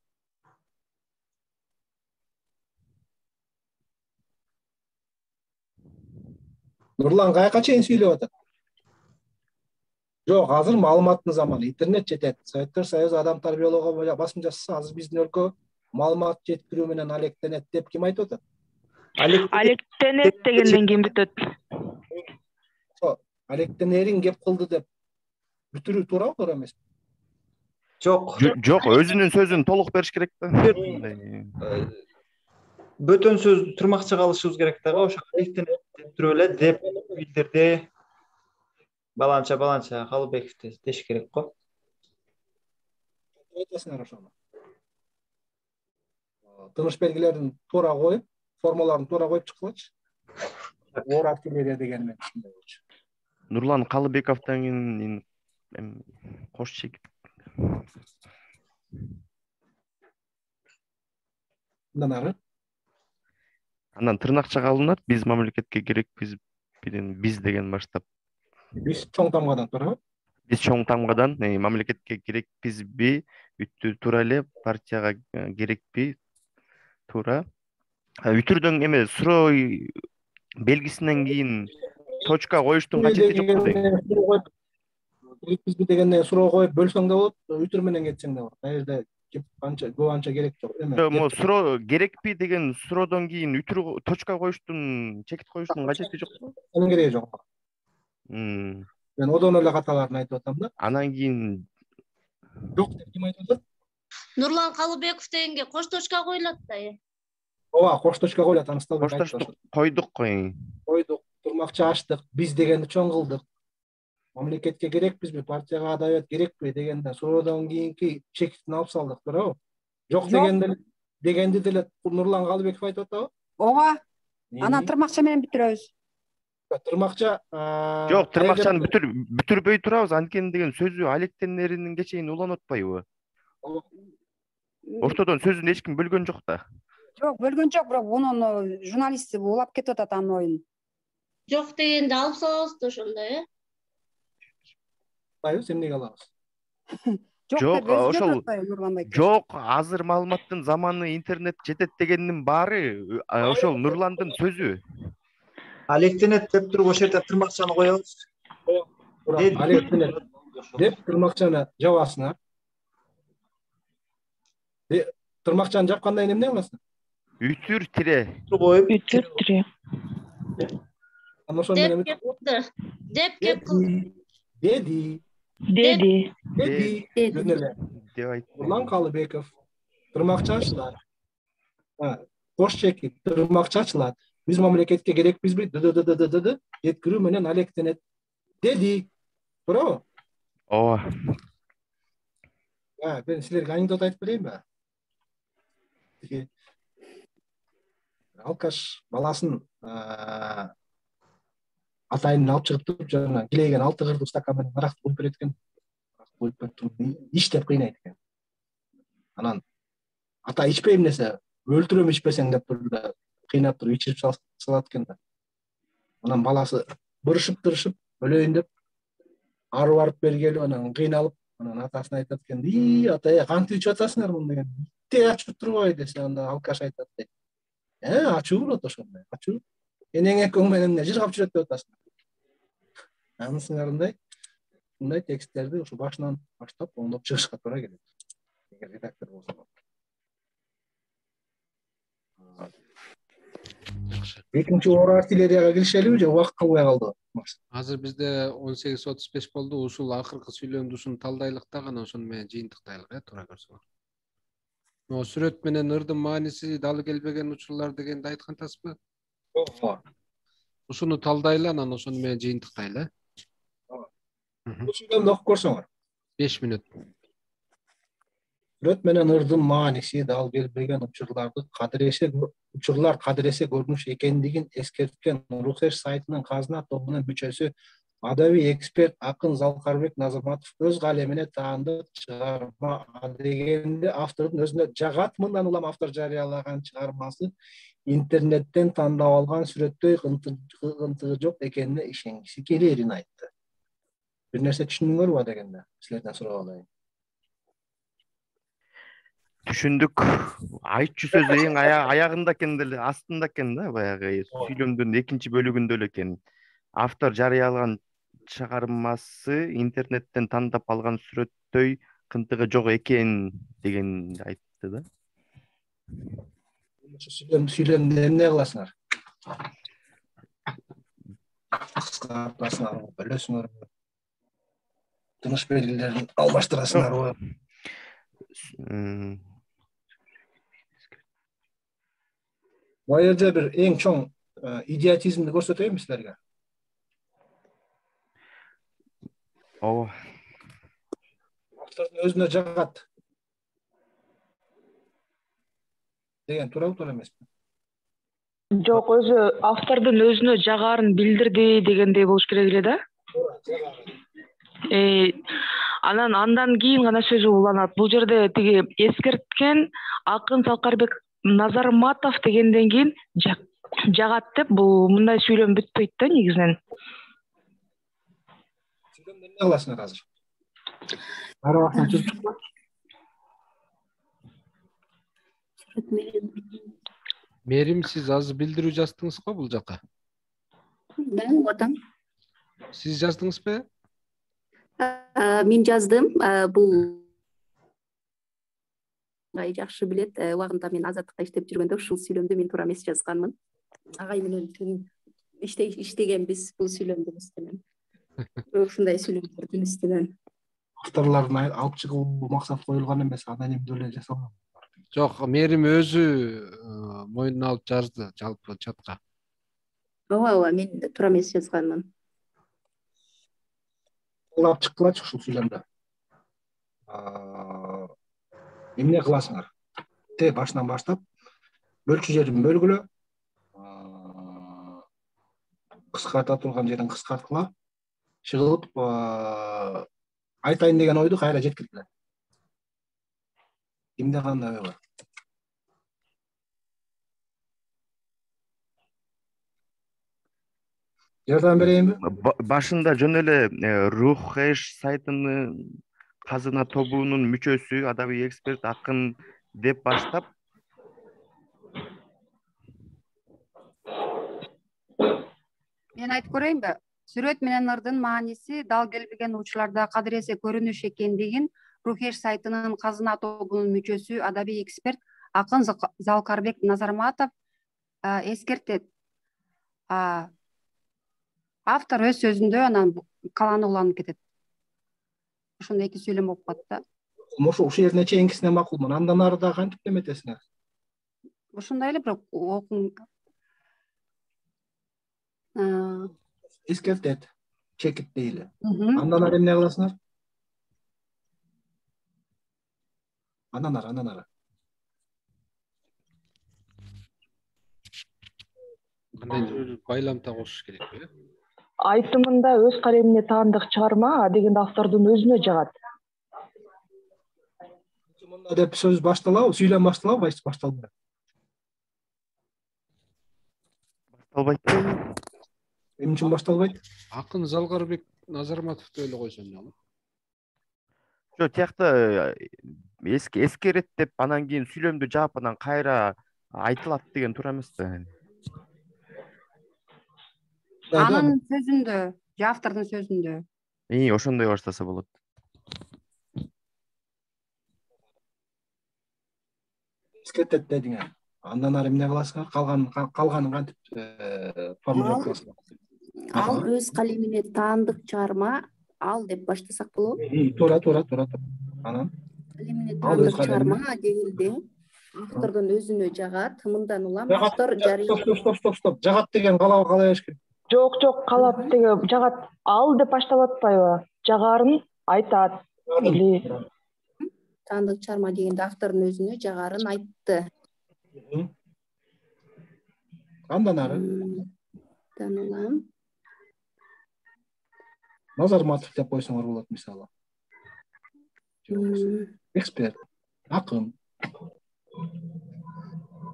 [SPEAKER 2] Нурлан каяка чейин сүйлөп атат? Жок, азыр маалыматтын заманы, интернет жетет. Советтер Союзу адам тарбиялоого басым жасаса, азыр биздин өлкө маалымат жеткирүү менен алектенет деп ким айтып атат?
[SPEAKER 6] Алектенет дегенден кийин бүтөт.
[SPEAKER 2] Алектенерин кеп кылды деп бүтүрүү туура эмеспи?
[SPEAKER 10] Жок, өзүнүн сөзүн толук бериш керек да.
[SPEAKER 4] Бөтөн сөздү тырмакча калышыбыз керек да, ошо алектенет деп туруп эле деп билдирди. Баланча Калыбековду деш керек го.
[SPEAKER 2] Айтасыңар ошону. Тыныш белгилерин туура коюп, формаларын туура коюп чыккылачы. Оор артиллерия деген мен ушундай болчу.
[SPEAKER 10] Нурлан Калыбековдон кийин кош чек.
[SPEAKER 2] Андан ары?
[SPEAKER 10] Андан тырнакча алынат, биз мамлекетке керекпиз биз деген баштап.
[SPEAKER 2] Биз чоң тамгадан туурабы?
[SPEAKER 10] Биз чоң тамгадан мамлекетке керекпизби, үтү туура эле партияга керекпи, туура. Үтүрдөн эме суроо белгисинен кийин точка коюштун качети жок да.
[SPEAKER 2] Керекпизби дегенден суроо коюп бөлсөң да болот, үтүр менен кетсең да болот. Ал жерде көп анча керек жок.
[SPEAKER 10] Эме суроо керекпи деген суроодон кийин үтүр точка коюштун, чекит коюштун качети жок го.
[SPEAKER 2] Анын кереги жок. Мен одон эле каталарын айтып атам да.
[SPEAKER 10] Анан кийин
[SPEAKER 2] жок деп ким айтып атат?
[SPEAKER 3] Нурлан Калыбеков дегенге кош точка коюлат да.
[SPEAKER 2] Ооба, кош точка коюлат, аны
[SPEAKER 10] Кош точка койдук го.
[SPEAKER 2] Койдук, турмакча ачтык, биз дегенди чоң кылдык. Мамлекетке керекпизби, партияга адабият керекпи дегенде суроодон кийинки чекитин алып салдык, туурабы? Жок дегенди деле Нурлан Калыбеков айтып атабы?
[SPEAKER 8] Ооба. Анан тырмакча менен бүтүрөбүз.
[SPEAKER 2] Тырмакча
[SPEAKER 10] жок, тырмакчаны бүтүрбөй турабыз, анткени деген сөзү алектенеринин кечейин уланып атпайбы? Ортодон сөзүн эч ким бөлгөн жок да.
[SPEAKER 8] Жок, бөлгөн жок, бирок унун журналисти улап кетип атат анын оюн.
[SPEAKER 3] Жок дегенди алып салабыз да ошондой,
[SPEAKER 2] Байбыз эмнеге алабыз?
[SPEAKER 10] Жок, ошол жок, азыр маалыматтын заманы, интернет жетет дегендин баары ошол Нурландын сөзү.
[SPEAKER 4] Алектенет деп туруп ошол жерде тырмакчаны коебуз.
[SPEAKER 2] Алектенет деп тырмакчаны жабасыңар. Тырмакчаны жапкандан кийин эмне кыласың?
[SPEAKER 10] Үтүр тире.
[SPEAKER 6] Үтүр тире.
[SPEAKER 2] Анан ошол менен
[SPEAKER 3] деп кеп кылды.
[SPEAKER 2] Деди. Жөн эле. Нурлан Калыбеков тырмакча ачылат. Кош чекит, тырмакча ачылат. Биз мамлекетке керекпизби? Жеткирүү менен алектенет. Деди. Туурабы?
[SPEAKER 10] Ооба.
[SPEAKER 2] Мен силерге анекдот айтып берейинби? Алкаш баласын атайын алып чыгып жана килейген 6 кырдык стакан менен аракты куюп берет экен. Иштеп кыйнайт экен. Анан ата ичпейм десе, өлтүрөм ичпесең деп туруп да кыйнап туруп ичирип салат экен да. Анан баласы бырышып өлөйүн деп ары барып бергеле анан кыйналып, анан атасына айтат экен: ата, кантип ичип атасыңар муну деген. Итте ачып турбайбы десе, анда алкаш айтат: ачуу болот ошондой, ачуу. Энең экөөң менен эмне жыргап жүрөт деп атасың. Анысыңарындай мындай тексттерди ушу башынан баштап оңдоп чыгышка туура келет. Эгер редактор болсо.
[SPEAKER 1] Жакшы.
[SPEAKER 2] Экинчи оор артиллерияга киришелиби же убакыт калбай калды?
[SPEAKER 1] Азыр бизде 18:35 болду. Ушул акыркы сүйлөмдү ушуну талдайлык да гана ошону менен жыйынтыктайлык, туура көрсөңөр. Сүрөт менен ырдын мааниси дал келбеген учурлар дегенди айткан атасызбы?
[SPEAKER 2] Ооба.
[SPEAKER 1] Ушуну талдайлы, анан ошону менен жыйынтыктайлы.
[SPEAKER 2] Бул сүйлөмдү окуп көрсөңөр.
[SPEAKER 1] 5 мүнөт.
[SPEAKER 2] Сүрөт менен ырдын мааниси дал келбеген учурлар кадыресе көрүнүш экендигин эскерткен Рухеш сайтынын казына тобунун мүчөсү адабий эксперт акын Залкарбек Назарматов өз калемине таандык чыгарма дегенде автордун өзүнө жагат. Мындан улам автор жарыялаган чыгармасы интернеттен тандап алган сүрөттөй кыйынтыгы жок экенине ишенгиси келерин айтты. Бир нерсе түшүндүңөрбү дегенде силерден сурап алайын.
[SPEAKER 10] Түшүндүк. Айтчу сөзү эң аягында экен деле, астында экен да, баягы сүйлөмдүн экинчи бөлүгүндө эле экен. Автор жарыялаган чыгармасы интернеттен тандап алган сүрөттөй кыйынтыгы жок экен дегенди айтты да.
[SPEAKER 2] Сүйлөмдү эмне кыласыңар? Кыскартасыңарбы, бөлөсүңөрбү? Тыныш белгилерин алмаштырасыңарбы? Бул жерде бир эң чоң идиотизмди көрсөтөйүнбү силерге?
[SPEAKER 10] Ооба.
[SPEAKER 2] Автордун өзүнө жагат деген туура эмеспи?
[SPEAKER 6] Жок, өзү автордун өзүнө жагарын билдирди дегендей болуш керек эле да. Анан андан кийин гана сөзү уланат. Бул жерде тиги эскерткен акын Залкарбек Назарматов дегенден кийин жагат деп бул мындай сүйлөм бүтпөйт да негизинен.
[SPEAKER 2] Сүйлөмдү эмне кыласыңар азыр? Ары бактан түзүп чыкпа.
[SPEAKER 1] Мерим, сиз азыр билдирүү жаздыңыз го бул жака?
[SPEAKER 5] Мен отам.
[SPEAKER 1] Сиз жаздыңызбы?
[SPEAKER 5] Мен жаздым. Бул жакшы билет. Убагында мен Азаттыкта иштеп жүргөндө ушул сүйлөмдү мен туура эмес жазганмын. Агай менен иштегенбиз бул сүйлөмдүн үстүнөн. Ушундай сүйлөмдөрдүн үстүнөн.
[SPEAKER 2] Авторлордун алып чыгуу максат коюлган эмес, анонимдүү эле жасалган.
[SPEAKER 1] Жок, Мерим өзү мойнуна алып жазды жалпы чатка.
[SPEAKER 5] Ооба, мен туура эмес жазганмын.
[SPEAKER 2] Алып чыккылачы ушул сүйлөмдү. Эмне кыласыңар? Башынан баштап бөлчү жерин бөлгүлө. Кыскарта турган жерин кыскарткыла. Чыгылып айтайын деген ойду кайра жеткиргиле. Кимде кандай ой бар? Жардам берейинби?
[SPEAKER 10] Башында жөн эле Рухеш сайтынын казына тобунун мүчөсү, адабий эксперт акын деп баштап.
[SPEAKER 8] Мен айтып көрөйүнбү? Сүрөт менен ырдын мааниси дал келбеген учурларда кадыресе көрүнүш экендигин Рухеш сайтынын казына тобунун мүчөсү, адабий эксперт акын Залкарбек Назарматов эскертет. Автор өз сөзүндө анан каланы уланып кетет. Ошондой эки сүйлөм болуп калат да.
[SPEAKER 2] Ушул жерине чейинкисине макулмун. Андан ары да кантип неметесиңер?
[SPEAKER 8] Ошондой эле бирок окум
[SPEAKER 2] эскертет, чекит дейли. Андан ары эмне кыласыңар? Андан ары.
[SPEAKER 1] Кандай байламта кошуш керекпи?
[SPEAKER 6] Айтымында өз калемине таандык чыгарма дегенде автордун өзүнө жагат.
[SPEAKER 2] Мында деп сөз башталабы, сүйлөм башталабы, башталбайбы?
[SPEAKER 10] Башталбайт.
[SPEAKER 2] Эмне үчүн башталбайт?
[SPEAKER 1] Акын Залкарбек Назарматовду эле койсом болот.
[SPEAKER 10] Жок, тиякта эскерет деп анан кийин сүйлөмдү жаап анан кайра айтылат деген туура эмес да.
[SPEAKER 8] Анын сөзүндө, автордун сөзүндө.
[SPEAKER 10] Ошондой баштаса болот.
[SPEAKER 2] Эскертет дедиңер. Андан ары эмне кыласыңар? Калганын кантип формулировка кыласыңар?
[SPEAKER 5] Ал өз калемине таандык чыгарма ал деп баштасак болобу?
[SPEAKER 2] Туура. Анан
[SPEAKER 5] Калемине таандык чыгарма дегенде автордун өзүнө жагат. Мындан улам автор
[SPEAKER 2] Стоп. Жагат деген калай бериш керек?
[SPEAKER 6] Жок, калап деги жагат ал деп башталып атпайбы? Жагарын айтат. Или
[SPEAKER 5] таандык чыгарма дегенде автордун өзүнө жагарын айтты.
[SPEAKER 2] Андан ары
[SPEAKER 5] Улам
[SPEAKER 2] Назарматов деп койсоңор болот мисалы. Эксперт, акын.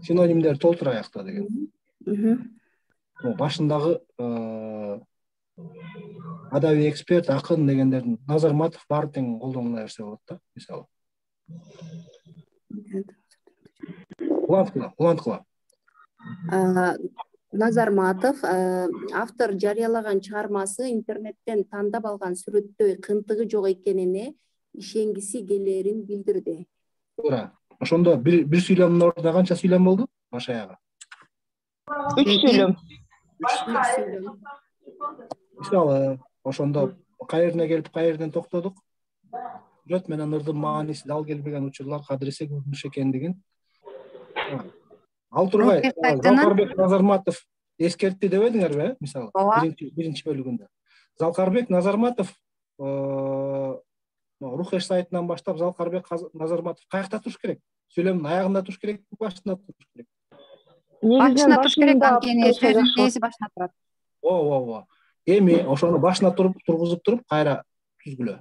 [SPEAKER 2] Синонимдер толтурайыкта деген. Башындагы адабий эксперт, акын дегендердин Назарматов баары тең колдонула берсе болот да, мисалы. Уланткыла.
[SPEAKER 5] Назарматов автор жарыялаган чыгармасы интернеттен тандап алган сүрөттөй кынтыгы жок экенине ишенгиси келерин билдирди.
[SPEAKER 2] Туура. Ошондо бир сүйлөмдүн ордуна канча сүйлөм болду? Баш аягы.
[SPEAKER 6] 3 сүйлөм.
[SPEAKER 2] Мисалы, ошондо кайерine келип кайерден токтодук? Сүрөт менен ырдын мааниси дал келбеген учурлар кадыресе көрүнүш экендигин. Ал тургай Залкарбек Назарматов эскертти дебедиңерби, мисалы, биринчи бөлүгүндө. Залкарбек Назарматов Рухеш сайтынан баштап Залкарбек Назарматов каякта туруш керек? Сүйлөмдүн аягында туруш керек, башында туруш керек?
[SPEAKER 8] Башына туруш керек, анткени сөзүн ээси башына турат.
[SPEAKER 2] Ооба. Эми ошону башына тургузуп туруп кайра түзгүлө.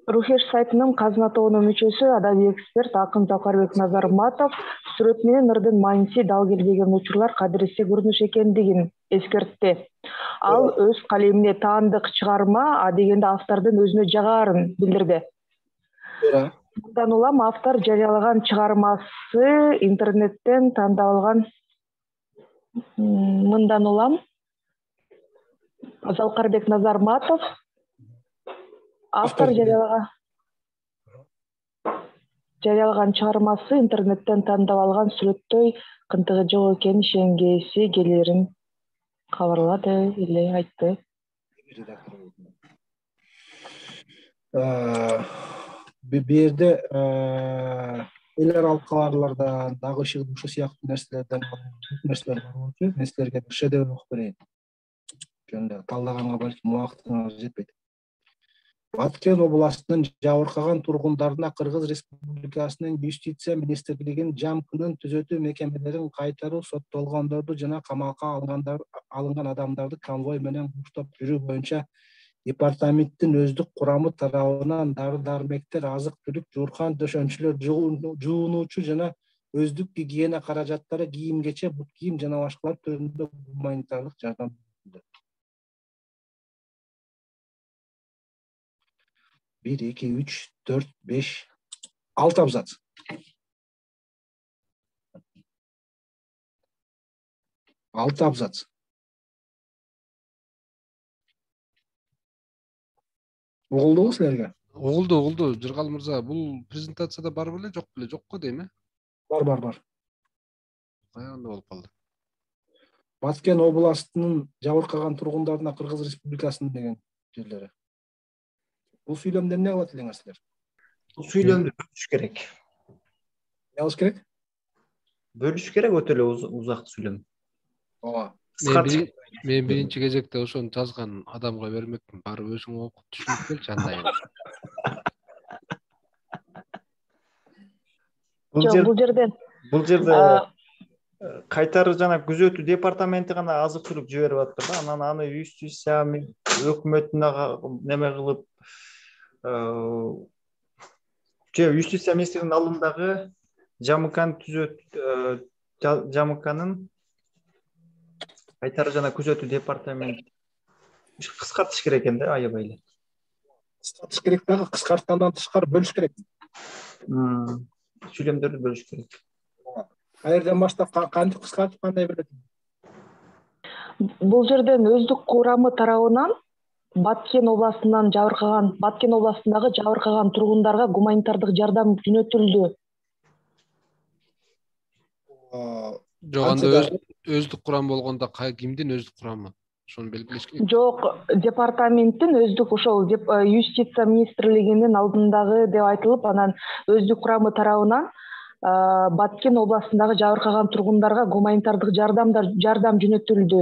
[SPEAKER 6] Рухеш сайтынын казына тобунун мүчөсү адабий эксперт акын Залкарбек Назарматов сүрөт менен ырдын мааниси дал келбеген учурлар кадыресе көрүнүш экендигин эскертти. Ал өз калемине таандык чыгарма дегенде автордун өзүнө жагарын билдирди. Мындан улам автор жарыялаган чыгармасы интернеттен тандап алган. Мындан улам Залкарбек Назарматов автор жарыялаган чыгармасы интернеттен тандап алган сүрөттөй кынтыгы жок экенин ишенгиси келерин кабарлады эле айтты.
[SPEAKER 2] Бирде эл аралык кабарлардан дагы ушул сыяктуу нерселер бар болчу. Нерселерге шедевр окуп берейин. Жөнүндө талдаганга балким убактыңыз жетпейт. Баткен областынын жабыркаган тургундарына Кыргыз Республикасынын Юстиция министрлигинин ЖАМКнын түзөтүү мекемелерин кайтаруу, соттолгондорду жана камакка алынган адамдарды конвой менен уктап жүрүү боюнча департаменттин өздүк курамы тарабынан дары-дармектер, азык-түлүк, жууркан төшөнчүлөр, жуунуучу жана өздүк гигиена каражаттары, кийим-кече, бут кийим жана башкалар түрүндө гуманитардык жардам берилди. 1, 2, 3, 4, 5, 6 абзац. Угулдубу силерге?
[SPEAKER 1] Угулду. Жыргал мырза, бул презентацияда бар беле, жок беле? Жокко дейм, э?
[SPEAKER 2] Бар.
[SPEAKER 1] Каягында болуп калды?
[SPEAKER 2] Баткен областынын жабыркаган тургундарына Кыргыз Республикасынын деген жерлери. Бул сүйлөмдө эмне кылат элеңер силер?
[SPEAKER 4] Бул сүйлөмдү бөлүш керек.
[SPEAKER 2] Эмне кылыш керек?
[SPEAKER 4] Бөлүш керек, өтө эле узак сүйлөм.
[SPEAKER 2] Ооба.
[SPEAKER 1] Мен биринчи кезекте ошону жазган адамга бермекмин. Барып өзүң окуп түшүнүп келчи андай.
[SPEAKER 4] Бул жерде кайтары жана күзөтүү департаменти гана азык-түлүк жиберип атты да. Анан аны юстиция өкмөтүнө неме кылып, юстиция министринин алдындагы ЖАМКнын кайтары жана күзөтүү департаменти кыскартыш керек экен да, аябай эле.
[SPEAKER 2] Кыскартыш керек дагы, кыскарткандан тышкары бөлүш керек.
[SPEAKER 4] Сүйлөмдөрдү бөлүш керек.
[SPEAKER 2] Кайерден баштап кантип кыскартып кандай берет?
[SPEAKER 6] Бул жерден өздүк курамы тарабынан Баткен областындагы жабыркаган тургундарга гуманитардык жардам жөнөтүлдү.
[SPEAKER 1] Жок, анда өздүк курам болгондо кимдин өздүк курамы? Ошону белгилеш керек.
[SPEAKER 6] Жок, департаменттин өздүк ошол юстиция министрлигинин алдындагы деп айтылып, анан өздүк курамы тарабынан Баткен областындагы жабыркаган тургундарга гуманитардык жардам жөнөтүлдү.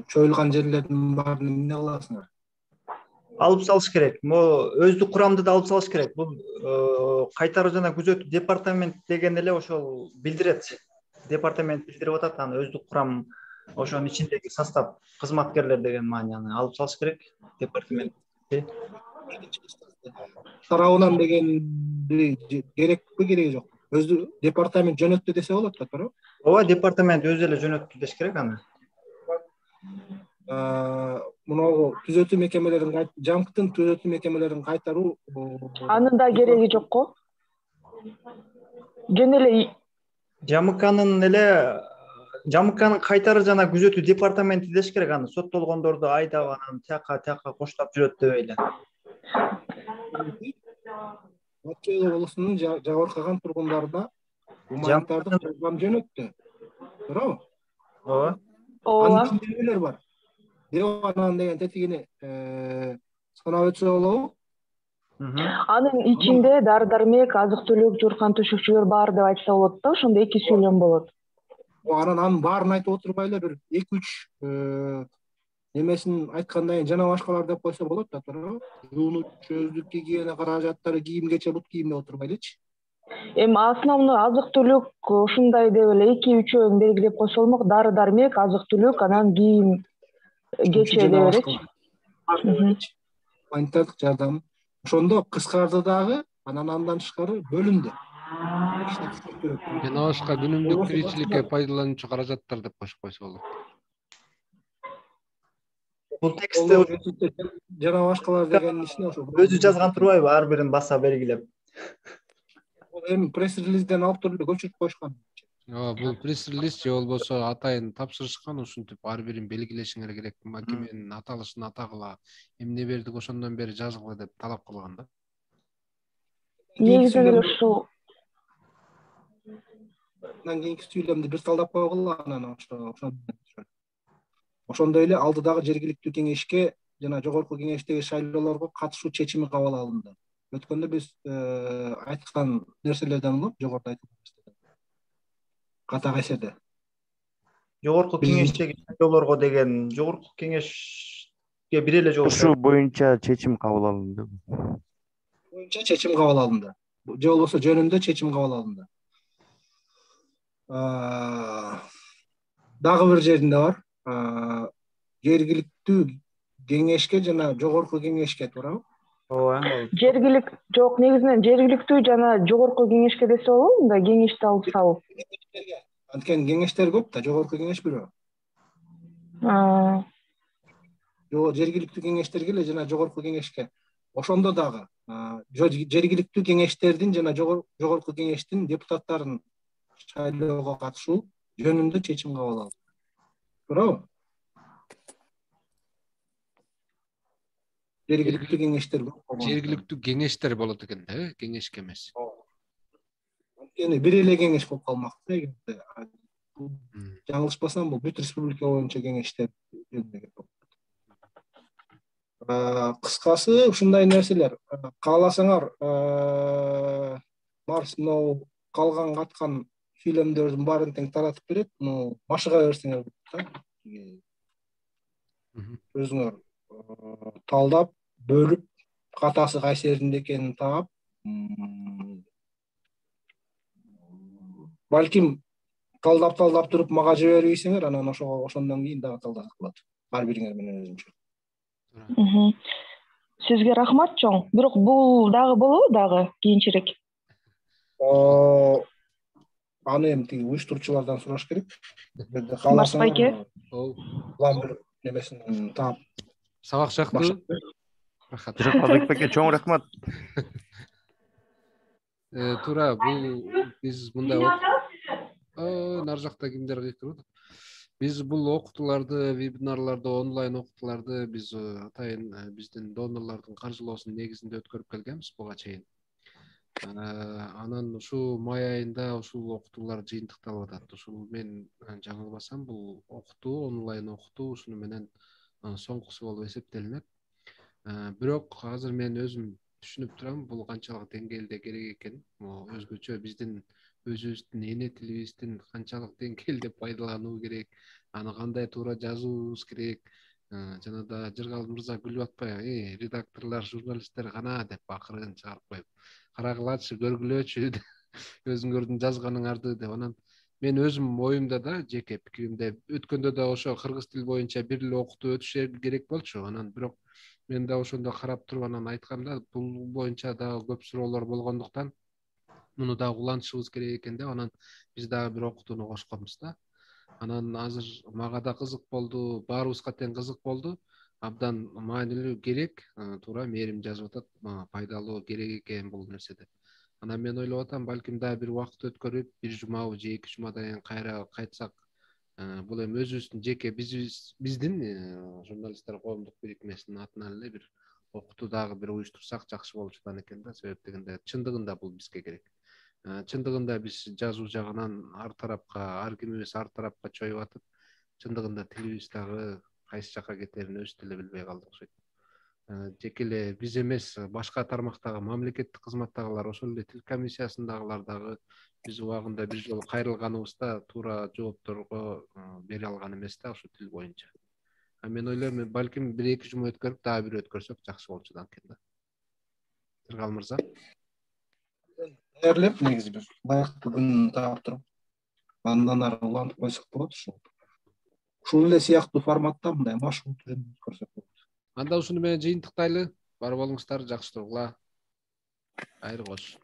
[SPEAKER 2] Чоюлган жерлердин баарын эмне кыласыңар?
[SPEAKER 4] Алып салыш керек. Могу өздүк курамды да алып салыш керек. Бул кайтаруу жана күзөтүү департамент деген эле ошол билдирет. Департамент билдирип атат, аны өздүк курам ошонун ичиндеги состав кызматкерлер деген маанияны алып салыш керек департаментти.
[SPEAKER 2] Тарабынан дегенди керекпи, кереги жок? Өздүк департамент жөнөттү десе болот да, туура?
[SPEAKER 4] Ооба, департамент өзү эле жөнөттү деш керек аны.
[SPEAKER 2] Мынау түзөтүү мекемелерин жамктын түзөтүү мекемелерин кайтаруу
[SPEAKER 6] анын да кереги жок го. Жөн эле
[SPEAKER 4] жамыканын кайтаруу жана күзөтүү департаменти деш керек, аны соттолгондорду айдап анан тияка коштап жүрөт деп эле.
[SPEAKER 2] Баткен облусунун жабыркаган тургундарына гуманитардык жардам жөнөттү. Туурабы?
[SPEAKER 4] Ооба.
[SPEAKER 6] Ооба.
[SPEAKER 2] Анын ичинде эмелер бар? Анан деген тетигини санап өтсө болобу?
[SPEAKER 6] Анын ичинде дары-дармек, азык-түлүк, жууркан төшөкчүлөр бар деп айтса болот да, ошондо 2 сүйлөм болот.
[SPEAKER 2] Анын баарын айтып отурбай эле бир 2-3 немесин айткандан кийин жана башкалар деп койсо болот да, туурабы? Жуунуучу, өздүк гигиена каражаттары, кийим кече, бут кийим деп отурбай элечи.
[SPEAKER 6] Эми основной азык-түлүк ушундай деп эле 2-3-өн белгилеп койсо болмок, дары-дармек, азык-түлүк, анан кийим кече деп элечи.
[SPEAKER 2] Гуманитардык жардам. Ошондо кыскарды дагы, анан андан тышкары бөлүндү.
[SPEAKER 1] Жана башка күнүмдүк тиричиликке пайдалануучу каражаттар деп кошуп койсо болот.
[SPEAKER 4] Бул текстте
[SPEAKER 2] жана башкалар деген ичине ошо
[SPEAKER 4] өзү жазган турбайбы, ар бирин баса белгилеп?
[SPEAKER 2] Эми пресс-релизден алып туруп көчүрүп коюшкан.
[SPEAKER 1] Бул пресс-релиз же болбосо атайын тапшырышкан, ушинтип ар бирин белгилешиңер керек. Мекеменин аталышын атагыла, эмне бердик ошондон бери жазгыла деп талап кылган да.
[SPEAKER 6] Негизинен эле ушул
[SPEAKER 2] андан кийинки сүйлөмдү бир талдап койгула, анан ошондой эле алдыдагы жергиликтүү кеңешке жана жогорку кеңештеги шайлоолорго катышуу чечими кабыл алынды. Өткөндө биз айткан нерселерден улам жогоруда айтылган катак эседе.
[SPEAKER 4] Жогорку кеңештеги шайлоолорго деген жогорку кеңешке бир эле жооп
[SPEAKER 10] Ушу боюнча чечим кабыл алынды.
[SPEAKER 2] Боюнча чечим кабыл алынды. Же болбосо жөнүндө чечим кабыл алынды. Дагы бир жеринде бар. Жергиликтүү кеңешке жана жогорку кеңешке, туурабы?
[SPEAKER 6] Жергилик жок, негизинен жергиликтүү жана жогорку кеңешке десе болобу, мындай кеңешти алып салып.
[SPEAKER 2] Анткени кеңештер көп да, жогорку кеңеш бирөө. Жергиликтүү кеңештерге эле жана жогорку кеңешке. Ошондо дагы жергиликтүү кеңештердин жана жогорку кеңештин депутаттарын шайлоого катышуу жөнүндө чечим кабыл алынды. Туурабы? Жергиликтүү кеңештер көп.
[SPEAKER 1] Жергиликтүү кеңештер болот экен да, кеңешке эмес.
[SPEAKER 2] Анткени бир эле кеңеш болуп калмак да. Жаңылышпасам, бул бүт республика боюнча кеңештер. Кыскасы ушундай нерселер. Кааласаңар, Марс мынау калган каткан фильмдердин баарын тең таратып берет. Башыга берсеңер өзүңөр талдап, бөлүп, катасы кайсы жеринде экенин таап, балким талдап туруп мага жибербейсиңер, анан ошондон кийин дагы талдасак болот. Ар бириңер менен өзүнчө.
[SPEAKER 6] Сизге рахмат чоң. Бирок бул дагы болобу дагы кийинчерээк?
[SPEAKER 2] Аны эми тиги уюштуруучулардан сураш керек.
[SPEAKER 6] Марс байке.
[SPEAKER 2] План бир немесин таап.
[SPEAKER 1] Сабак жактуу.
[SPEAKER 10] Азык байке, чоң рахмат.
[SPEAKER 1] Туура, бул биз мындай нар жакта кимдер кыйкырып атат? Биз бул окутууларды, вебинарларды, онлайн окутууларды биз атайын биздин донорлордун каржылоосунун негизинде өткөрүп келгенбиз буга чейин. Анан ушул май айында ушул окутуулар жыйынтыкталып атат. Ушул мен жаңылбасам бул окутуу, онлайн окутуу ушуну менен соңкусу болуп эсептелинет. Бирок азыр мен өзүм түшүнүп турам бул канчалык деңгээлде керек экенин. Өзгөчө биздин өзүбүздүн эне тилибиздин канчалык деңгээлде пайдалануу керек, аны кандай туура жазуубуз керек. Жана да Жыргал мырза күлүп атпайбы, редакторлор, журналисттер кана деп акырын чыгарып коюп, карагылачы, көргүлөчү, өзүңөрдүн жазганыңарды деп. Анан мен өзүм оюмда да, жеке пикиримде, өткөндө да ошо кыргыз тил боюнча бир эле окутуу өтүшө керек болчу. Анан бирок мен да ошондо карап туруп анан айткам да, бул боюнча дагы көп суроолор болгондуктан муну дагы улантышыбыз керек экен деп, анан биз дагы бир окутууну кошконбуз да. Анан азыр мага да кызык болду, баарыбызга тең кызык болду. Абдан маанилүү, керек, туура Мээрим жазып атат, пайдалуу, керек экен бул нерсе деп. Анан мен ойлоп атам, балким дагы бир убакыт өткөрүп, бир жумабы же 2 жумадан кийин кайра кайтсак, бул эми өзүбүздүн жеке биздин журналисттер коомдук бирикмесинин атынан эле бир окутуу дагы бир уюштурсак жакшы болчудан экен да. Себеп дегенде чындыгында бул бизге керек. Чындыгында биз жазуу жагынан ар тарапка, ар кимибиз ар тарапка чоюп атып, чындыгында тилибиз дагы кайсы жака кетерин өзүбүз деле билбей калдык окшойт. Жеке эле биз эмес, башка тармактагы мамлекеттик кызматтагылар, ошол эле тил комиссиясындагылар дагы биз убагында бир жолу кайрылганыбызда туура жоопторго бере алган эмес да ошол тил боюнча. Мен ойлойм, балким 1-2 жума өткөрүп, дагы бир өткөрсөк жакшы болчудан экен да. Жыргал мырза.
[SPEAKER 2] Даярдап негизи бир ылайыктуу күн таап туруп, андан ары улантып койсок болот. Ушул эле сыяктуу форматта мындай машыгуу түрүндө өткөрсөк болот.
[SPEAKER 1] Анда ушуну менен жыйынтыктайлы. Бар болуңуздар, жакшы тургула. Кайры кош.